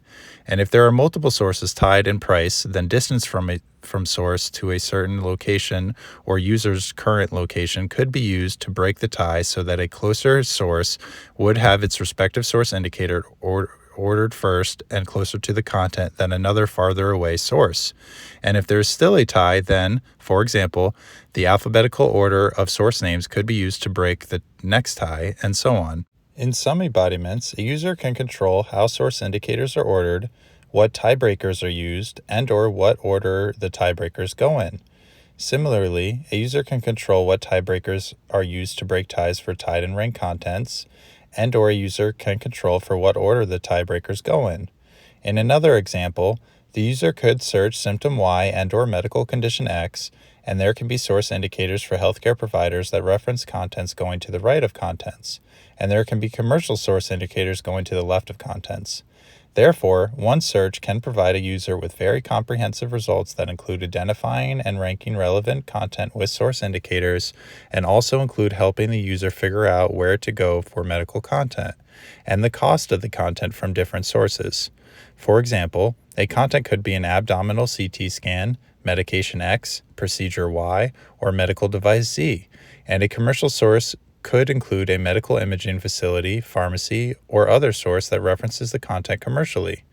And if there are multiple sources tied in price, then distance from source to a certain location or user's current location could be used to break the tie so that a closer source would have its respective source indicator ordered first and closer to the content than another farther away source. And if there is still a tie, then, for example, the alphabetical order of source names could be used to break the next tie, and so on. In some embodiments, a user can control how source indicators are ordered, what tiebreakers are used, and/or what order the tiebreakers go in. Similarly, a user can control what tiebreakers are used to break ties for tied and ranked contents, and/or a user can control for what order the tiebreakers go in. In another example, the user could search symptom Y and/or medical condition X, and there can be source indicators for healthcare providers that reference contents going to the right of contents, and there can be commercial source indicators going to the left of contents. Therefore, one search can provide a user with very comprehensive results that include identifying and ranking relevant content with source indicators, and also include helping the user figure out where to go for medical content, and the cost of the content from different sources. For example, a content could be an abdominal CT scan, medication X, procedure Y, or medical device Z, and a commercial source could include a medical imaging facility, pharmacy, or other source that references the content commercially.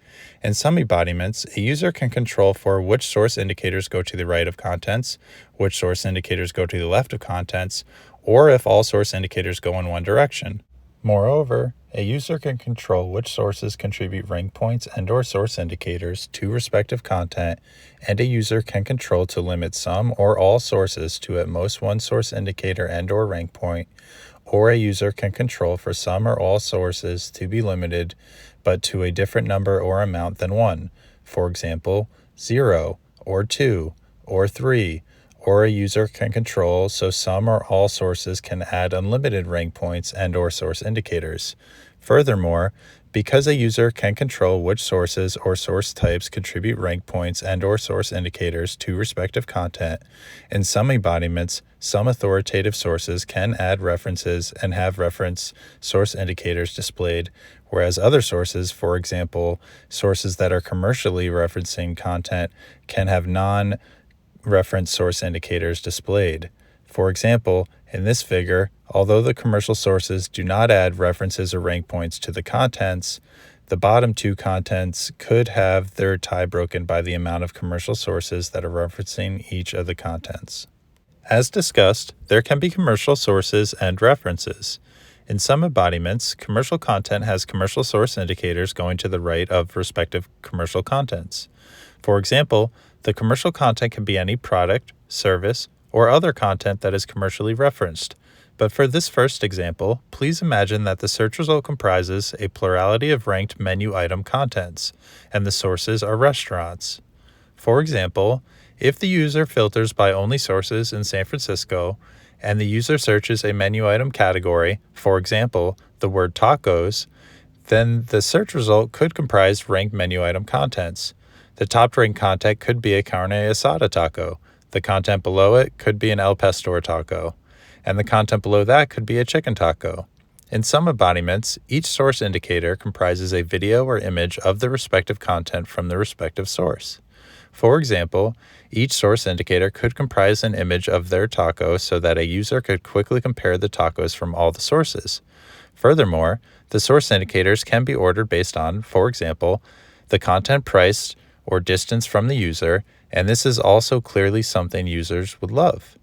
In some embodiments, a user can control for which source indicators go to the right of contents, which source indicators go to the left of contents, or if all source indicators go in one direction. Moreover, a user can control which sources contribute rank points and/or source indicators to respective content, and a user can control to limit some or all sources to at most one source indicator and/or rank point, or a user can control for some or all sources to be limited, but to a different number or amount than one. For example, 0, or 2, or 3, or a user can control so some or all sources can add unlimited rank points and/or source indicators. Furthermore, because a user can control which sources or source types contribute rank points and/or source indicators to respective content, in some embodiments, some authoritative sources can add references and have reference source indicators displayed, whereas other sources, for example, sources that are commercially referencing content, can have non-reference source indicators displayed. For example, in this figure, although the commercial sources do not add references or rank points to the contents, the bottom two contents could have their tie broken by the amount of commercial sources that are referencing each of the contents. As discussed, there can be commercial sources and references. In some embodiments, commercial content has commercial source indicators going to the right of respective commercial contents. For example, the commercial content can be any product, service, or other content that is commercially referenced. But for this first example, please imagine that the search result comprises a plurality of ranked menu item contents, and the sources are restaurants. For example, if the user filters by only sources in San Francisco, and the user searches a menu item category, for example, the word tacos, then the search result could comprise ranked menu item contents. The top ranked content could be a carne asada taco. The content below it could be an El Pastor taco. and the content below that could be a chicken taco. In some embodiments, each source indicator comprises a video or image of the respective content from the respective source. For example, each source indicator could comprise an image of their taco so that a user could quickly compare the tacos from all the sources. Furthermore, the source indicators can be ordered based on, for example, the content priced or distance from the user, and this is also clearly something users would love.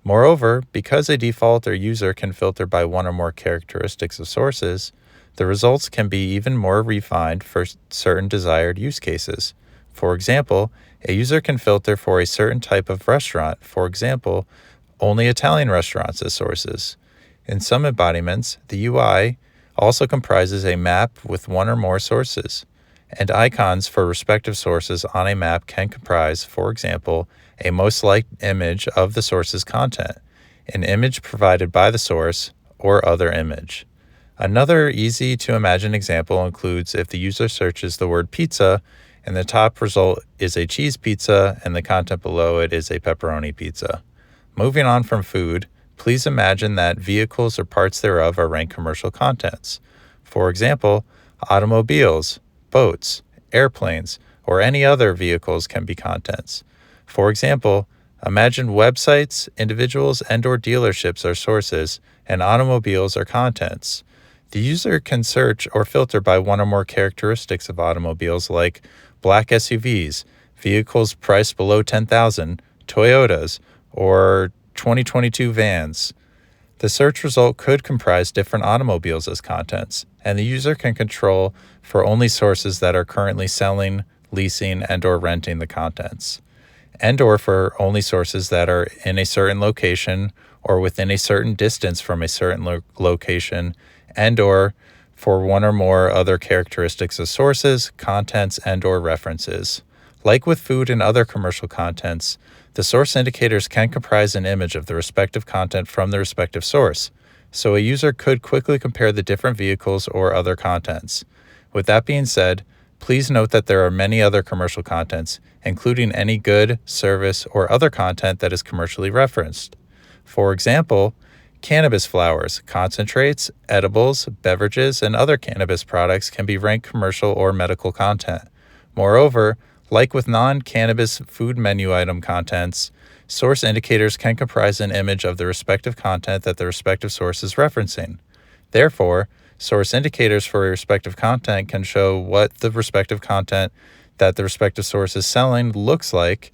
Moreover, because a default or user can filter by one or more characteristics of sources, the results can be even more refined for certain desired use cases. For example, a user can filter for a certain type of restaurant, for example, only Italian restaurants as sources. In some embodiments, the UI also comprises a map with one or more sources, and icons for respective sources on a map can comprise, for example, a most liked image of the source's content, an image provided by the source, or other image. Another easy-to-imagine example includes if the user searches the word pizza, and the top result is a cheese pizza, and the content below it is a pepperoni pizza. Moving on from food, please imagine that vehicles or parts thereof are ranked commercial contents. For example, automobiles, boats, airplanes, or any other vehicles can be contents. For example, imagine websites, individuals, and/or dealerships are sources, and automobiles are contents. The user can search or filter by one or more characteristics of automobiles like black SUVs, vehicles priced below $10,000, Toyotas, or 2022 vans. The search result could comprise different automobiles as contents, and the user can control for only sources that are currently selling, leasing, and/or renting the contents, and/or for only sources that are in a certain location or within a certain distance from a certain location, and/or for one or more other characteristics of sources, contents, and/or references. Like with food and other commercial contents, the source indicators can comprise an image of the respective content from the respective source, so a user could quickly compare the different vehicles or other contents. With that being said, please note that there are many other commercial contents, including any good, service, or other content that is commercially referenced. For example, cannabis flowers, concentrates, edibles, beverages, and other cannabis products can be ranked commercial or medical content. Moreover, like with non-cannabis food menu item contents, source indicators can comprise an image of the respective content that the respective source is referencing. Therefore, source indicators for a respective content can show what the respective content that the respective source is selling looks like,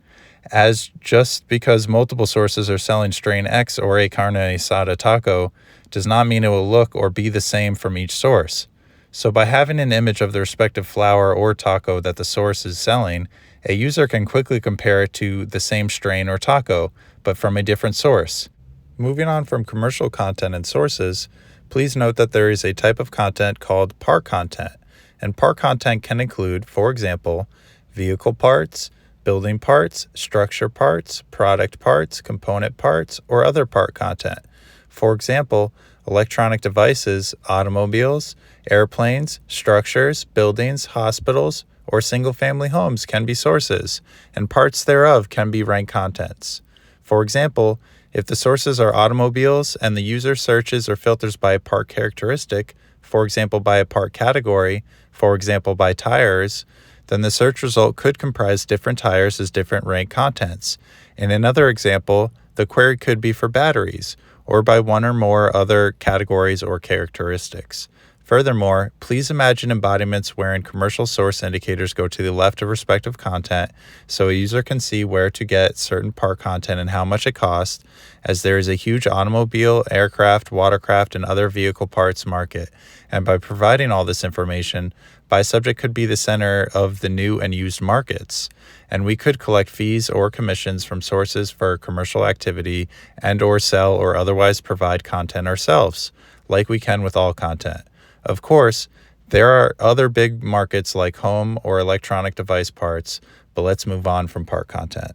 as just because multiple sources are selling strain X or a carne asada taco does not mean it will look or be the same from each source. So by having an image of the respective flour or taco that the source is selling, a user can quickly compare it to the same strain or taco, but from a different source. Moving on from commercial content and sources, please note that there is a type of content called part content, and part content can include, for example, vehicle parts, building parts, structure parts, product parts, component parts, or other part content. For example, electronic devices, automobiles, airplanes, structures, buildings, hospitals, or single-family homes can be sources, and parts thereof can be ranked contents. For example, if the sources are automobiles and the user searches or filters by a part characteristic, for example by a part category, for example by tires, then the search result could comprise different tires as different ranked contents. In another example, the query could be for batteries, or by one or more other categories or characteristics. Furthermore, please imagine embodiments wherein commercial source indicators go to the left of respective content, so a user can see where to get certain part content and how much it costs, as there is a huge automobile, aircraft, watercraft, and other vehicle parts market. And by providing all this information, BySubject could be the center of the new and used markets, and we could collect fees or commissions from sources for commercial activity and/or sell or otherwise provide content ourselves, like we can with all content. Of course, there are other big markets like home or electronic device parts, but let's move on from part content.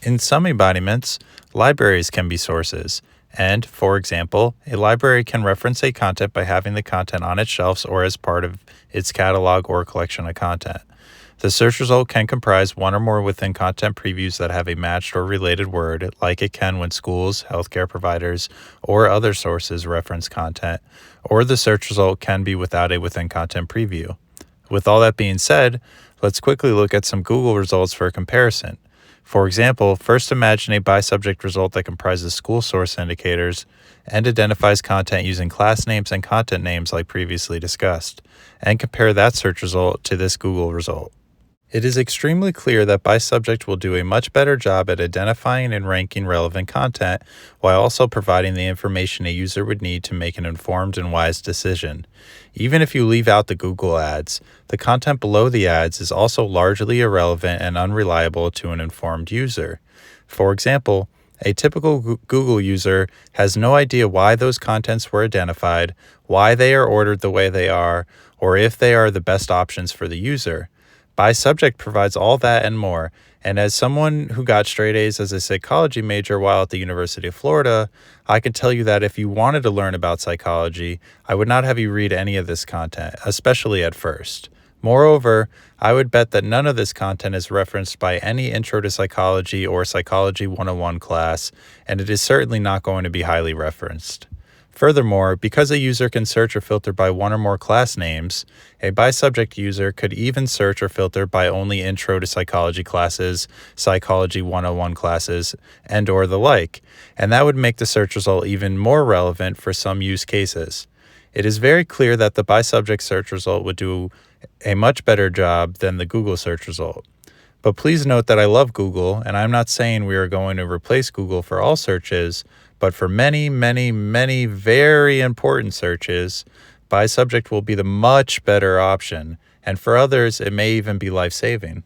In some embodiments, libraries can be sources, and, for example, a library can reference a content by having the content on its shelves or as part of its catalog or collection of content. The search result can comprise one or more within content previews that have a matched or related word, like it can when schools, healthcare providers, or other sources reference content, or the search result can be without a within content preview. With all that being said, let's quickly look at some Google results for a comparison. For example, first imagine a BySubject result that comprises school source indicators and identifies content using class names and content names like previously discussed, and compare that search result to this Google result. It is extremely clear that BySubject will do a much better job at identifying and ranking relevant content while also providing the information a user would need to make an informed and wise decision. Even if you leave out the Google ads, the content below the ads is also largely irrelevant and unreliable to an informed user. For example, a typical Google user has no idea why those contents were identified, why they are ordered the way they are, or if they are the best options for the user. BySubject provides all that and more, and as someone who got straight A's as a psychology major while at the University of Florida, I can tell you that if you wanted to learn about psychology, I would not have you read any of this content, especially at first. Moreover, I would bet that none of this content is referenced by any Intro to Psychology or Psychology 101 class, and it is certainly not going to be highly referenced. Furthermore, because a user can search or filter by one or more class names, a BySubject user could even search or filter by only Intro to Psychology classes, Psychology 101 classes, and/or the like, and that would make the search result even more relevant for some use cases. It is very clear that the BySubject search result would do a much better job than the Google search result. But please note that I love Google, and I'm not saying we are going to replace Google for all searches, but for many, many, many very important searches, BySubject will be the much better option, and for others, it may even be life-saving.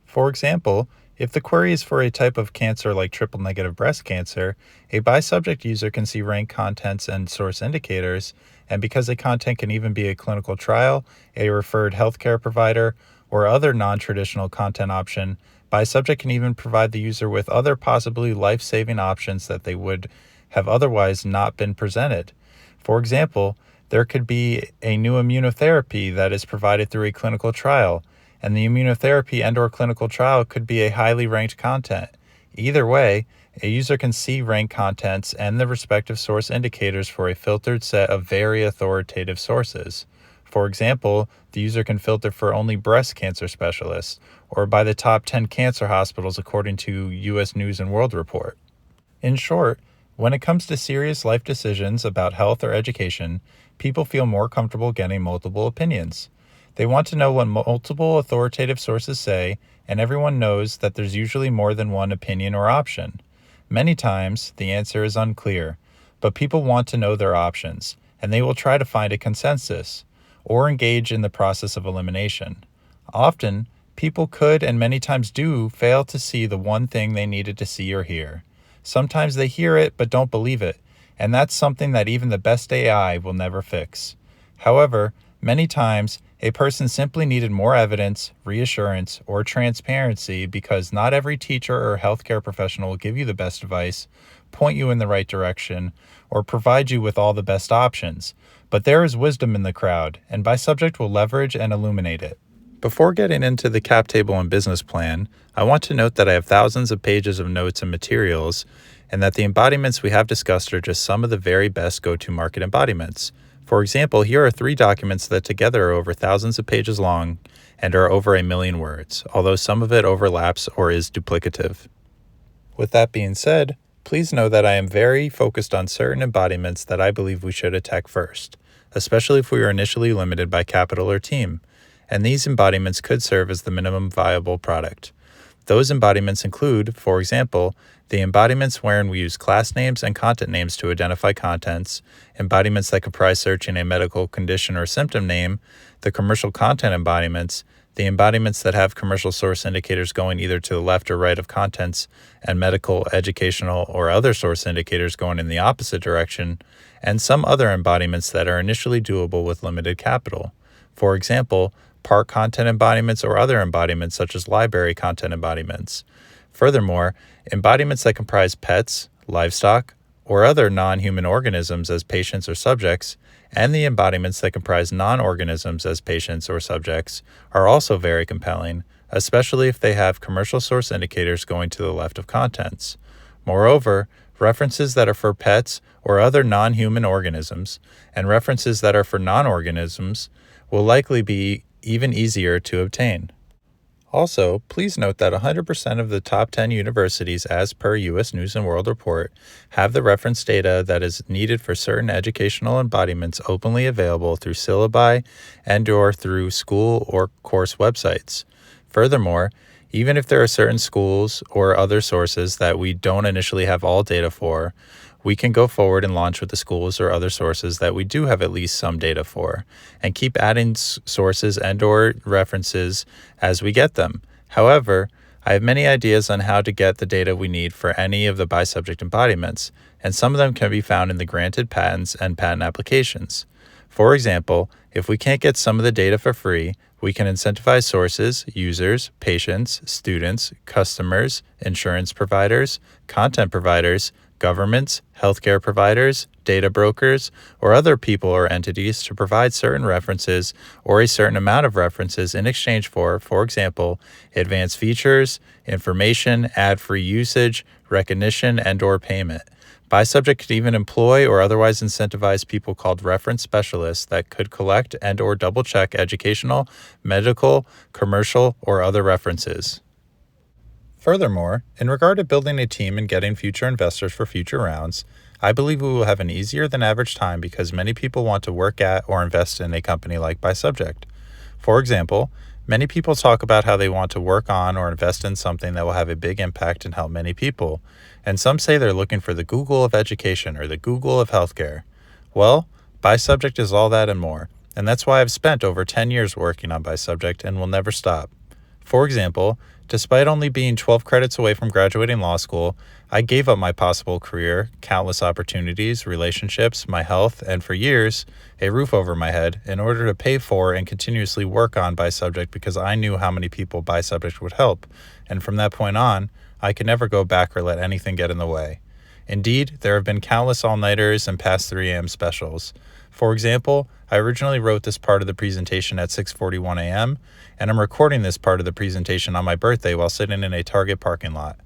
For example, if the query is for a type of cancer like triple-negative breast cancer, a BySubject user can see ranked contents and source indicators, and because a content can even be a clinical trial, a referred healthcare provider, or other non-traditional content option, BySubject can even provide the user with other possibly life-saving options that they would have otherwise not been presented. For example, there could be a new immunotherapy that is provided through a clinical trial, and the immunotherapy and/or clinical trial could be a highly ranked content. Either way, a user can see ranked contents and the respective source indicators for a filtered set of very authoritative sources. For example, the user can filter for only breast cancer specialists, or by the top 10 cancer hospitals according to U.S. News and World Report. In short, when it comes to serious life decisions about health or education, people feel more comfortable getting multiple opinions. They want to know what multiple authoritative sources say, and everyone knows that there's usually more than one opinion or option. Many times, the answer is unclear, but people want to know their options, and they will try to find a consensus, or engage in the process of elimination. Often, people could and many times do fail to see the one thing they needed to see or hear. Sometimes they hear it but don't believe it, and that's something that even the best AI will never fix. However, many times, a person simply needed more evidence, reassurance, or transparency because not every teacher or healthcare professional will give you the best advice, point you in the right direction, or provide you with all the best options. But there is wisdom in the crowd, and BySubject will leverage and illuminate it. Before getting into the cap table and business plan, I want to note that I have thousands of pages of notes and materials, and that the embodiments we have discussed are just some of the very best go-to-market embodiments. For example, here are 3 documents that together are over thousands of pages long and are over 1 million words, although some of it overlaps or is duplicative. With that being said, please know that I am very focused on certain embodiments that I believe we should attack first, especially if we are initially limited by capital or team, and these embodiments could serve as the minimum viable product. Those embodiments include, for example, the embodiments wherein we use class names and content names to identify contents, embodiments that comprise searching a medical condition or symptom name, the commercial content embodiments, the embodiments that have commercial source indicators going either to the left or right of contents, and medical, educational, or other source indicators going in the opposite direction, and some other embodiments that are initially doable with limited capital. For example, part content embodiments or other embodiments such as library content embodiments. Furthermore, embodiments that comprise pets, livestock, or other non-human organisms as patients or subjects, and the embodiments that comprise non-organisms as patients or subjects are also very compelling, especially if they have commercial source indicators going to the left of contents. Moreover, references that are for pets or other non-human organisms and references that are for non-organisms will likely be even easier to obtain. Also, please note that 100% of the top 10 universities, as per U.S. News & World Report, have the reference data that is needed for certain educational embodiments openly available through syllabi and/or through school or course websites. Furthermore, even if there are certain schools or other sources that we don't initially have all data for, we can go forward and launch with the schools or other sources that we do have at least some data for, and keep adding sources and/or references as we get them. However, I have many ideas on how to get the data we need for any of the BySubject embodiments, and some of them can be found in the granted patents and patent applications. For example, if we can't get some of the data for free, we can incentivize sources, users, patients, students, customers, insurance providers, content providers, governments, healthcare providers, data brokers, or other people or entities to provide certain references or a certain amount of references in exchange for example, advanced features, information, ad-free usage, recognition, and/or payment. BySubject could even employ or otherwise incentivize people called reference specialists that could collect and/or double-check educational, medical, commercial, or other references. Furthermore, in regard to building a team and getting future investors for future rounds, I believe we will have an easier than average time because many people want to work at or invest in a company like BySubject. For example, many people talk about how they want to work on or invest in something that will have a big impact and help many people, and some say they're looking for the Google of education or the Google of healthcare. Well, BySubject is all that and more, and that's why I've spent over 10 years working on BySubject and will never stop. For example, despite only being 12 credits away from graduating law school, I gave up my possible career, countless opportunities, relationships, my health, and for years, a roof over my head in order to pay for and continuously work on BySubject because I knew how many people BySubject would help, and from that point on, I could never go back or let anything get in the way. Indeed, there have been countless all-nighters and past 3 a.m. specials. For example, I originally wrote this part of the presentation at 6:41 a.m., and I'm recording this part of the presentation on my birthday while sitting in a Target parking lot.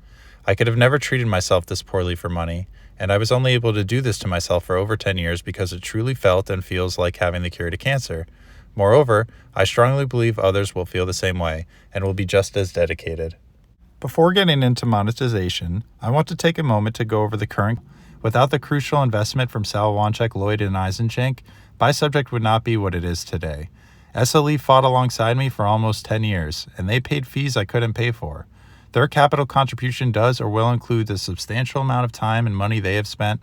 I could have never treated myself this poorly for money, and I was only able to do this to myself for over 10 years because it truly felt and feels like having the cure to cancer. Moreover, I strongly believe others will feel the same way and will be just as dedicated. Before getting into monetization, I want to take a moment to go over the current. Without the crucial investment from Sal Wanchek, Lloyd, and Eisenchenk, BySubject would not be what it is today. SLE fought alongside me for almost 10 years, and they paid fees I couldn't pay for. Their capital contribution does or will include the substantial amount of time and money they have spent.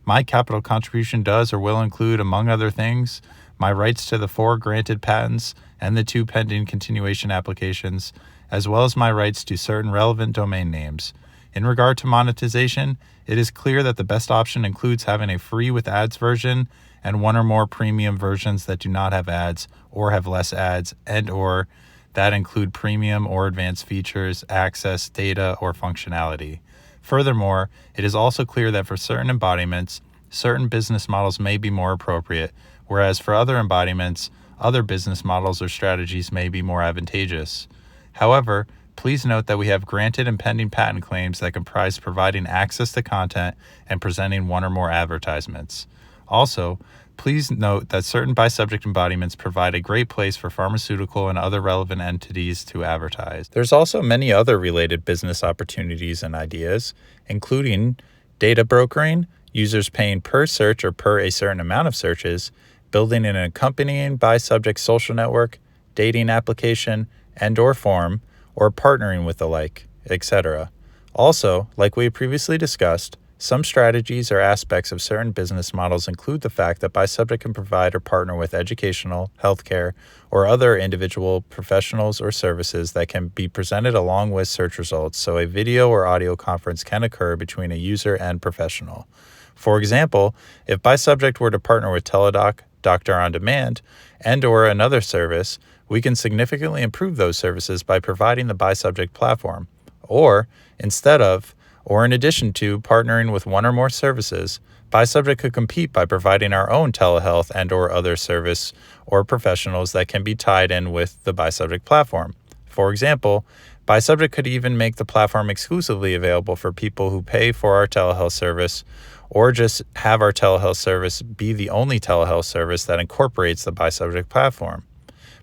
My capital contribution does or will include, among other things, my rights to the 4 granted patents and the 2 pending continuation applications, as well as my rights to certain relevant domain names. In regard to monetization, it is clear that the best option includes having a free with ads version and 1 or more premium versions that do not have ads or have less ads and/or that include premium or advanced features, access, data, or functionality. Furthermore, it is also clear that for certain embodiments, certain business models may be more appropriate, whereas for other embodiments, other business models or strategies may be more advantageous. However, please note that we have granted and pending patent claims that comprise providing access to content and presenting 1 or more advertisements. Also, please note that certain BySubject embodiments provide a great place for pharmaceutical and other relevant entities to advertise. There's also many other related business opportunities and ideas, including data brokering, users paying per search or per a certain amount of searches, building an accompanying BySubject social network, dating application, and/or form, or partnering with the like, etc. Also, like we previously discussed, some strategies or aspects of certain business models include the fact that BySubject can provide or partner with educational, healthcare, or other individual professionals or services that can be presented along with search results, so a video or audio conference can occur between a user and professional. For example, if BySubject were to partner with Teladoc, Doctor on Demand, and/or another service, we can significantly improve those services by providing the BySubject platform. Or, instead of, Or in addition to partnering with one or more services, BySubject could compete by providing our own telehealth and or other service or professionals that can be tied in with the BySubject platform. For example, BySubject could even make the platform exclusively available for people who pay for our telehealth service, or just have our telehealth service be the only telehealth service that incorporates the BySubject platform,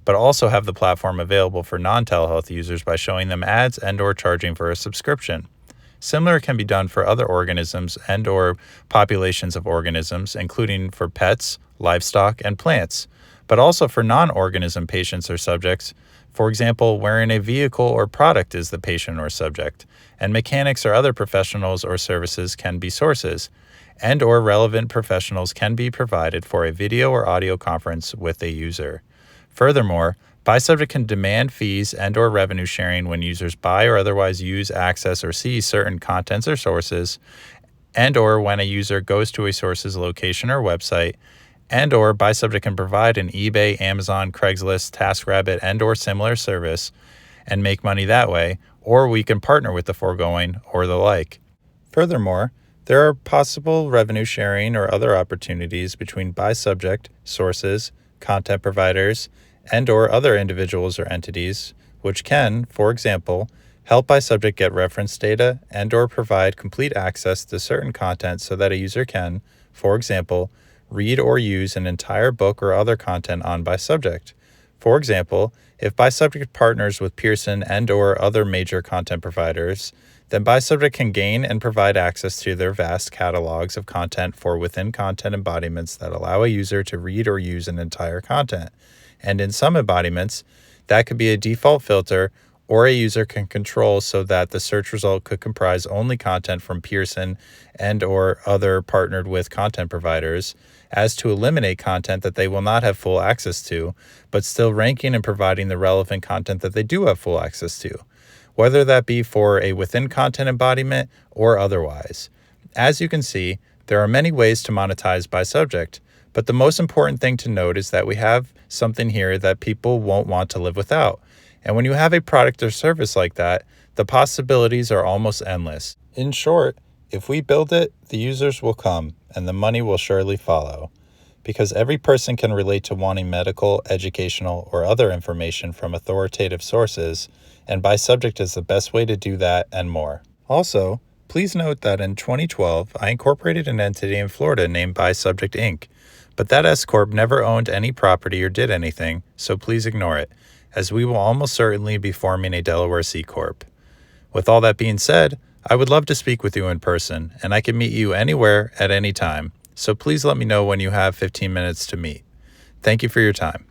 but also have the platform available for non-telehealth users by showing them ads and or charging for a subscription. Similar can be done for other organisms and or populations of organisms, including for pets, livestock, and plants, but also for non-organism patients or subjects, for example, wherein a vehicle or product is the patient or subject, and mechanics or other professionals or services can be sources, and or relevant professionals can be provided for a video or audio conference with a user. Furthermore, BySubject can demand fees and or revenue sharing when users buy or otherwise use, access, or see certain contents or sources, and or when a user goes to a source's location or website, and or BySubject can provide an eBay, Amazon, Craigslist, TaskRabbit, and or similar service and make money that way, or we can partner with the foregoing or the like. Furthermore, there are possible revenue sharing or other opportunities between BySubject, sources, content providers, and or other individuals or entities, which can, for example, help BySubject get reference data and or provide complete access to certain content so that a user can, for example, read or use an entire book or other content on BySubject. For example, if BySubject partners with Pearson and or other major content providers, then BySubject can gain and provide access to their vast catalogs of content for within content embodiments that allow a user to read or use an entire content. And in some embodiments, that could be a default filter or a user can control so that the search result could comprise only content from Pearson and or other partnered with content providers, as to eliminate content that they will not have full access to, but still ranking and providing the relevant content that they do have full access to, whether that be for a within content embodiment or otherwise. As you can see, there are many ways to monetize BySubject, but the most important thing to note is that we have something here that people won't want to live without. And when you have a product or service like that, the possibilities are almost endless. In short, if we build it, the users will come, and the money will surely follow. Because every person can relate to wanting medical, educational, or other information from authoritative sources, and BySubject is the best way to do that and more. Also, please note that in 2012, I incorporated an entity in Florida named BySubject Inc., but that S-Corp never owned any property or did anything, so please ignore it, as we will almost certainly be forming a Delaware C-Corp. With all that being said, I would love to speak with you in person, and I can meet you anywhere at any time, so please let me know when you have 15 minutes to meet. Thank you for your time.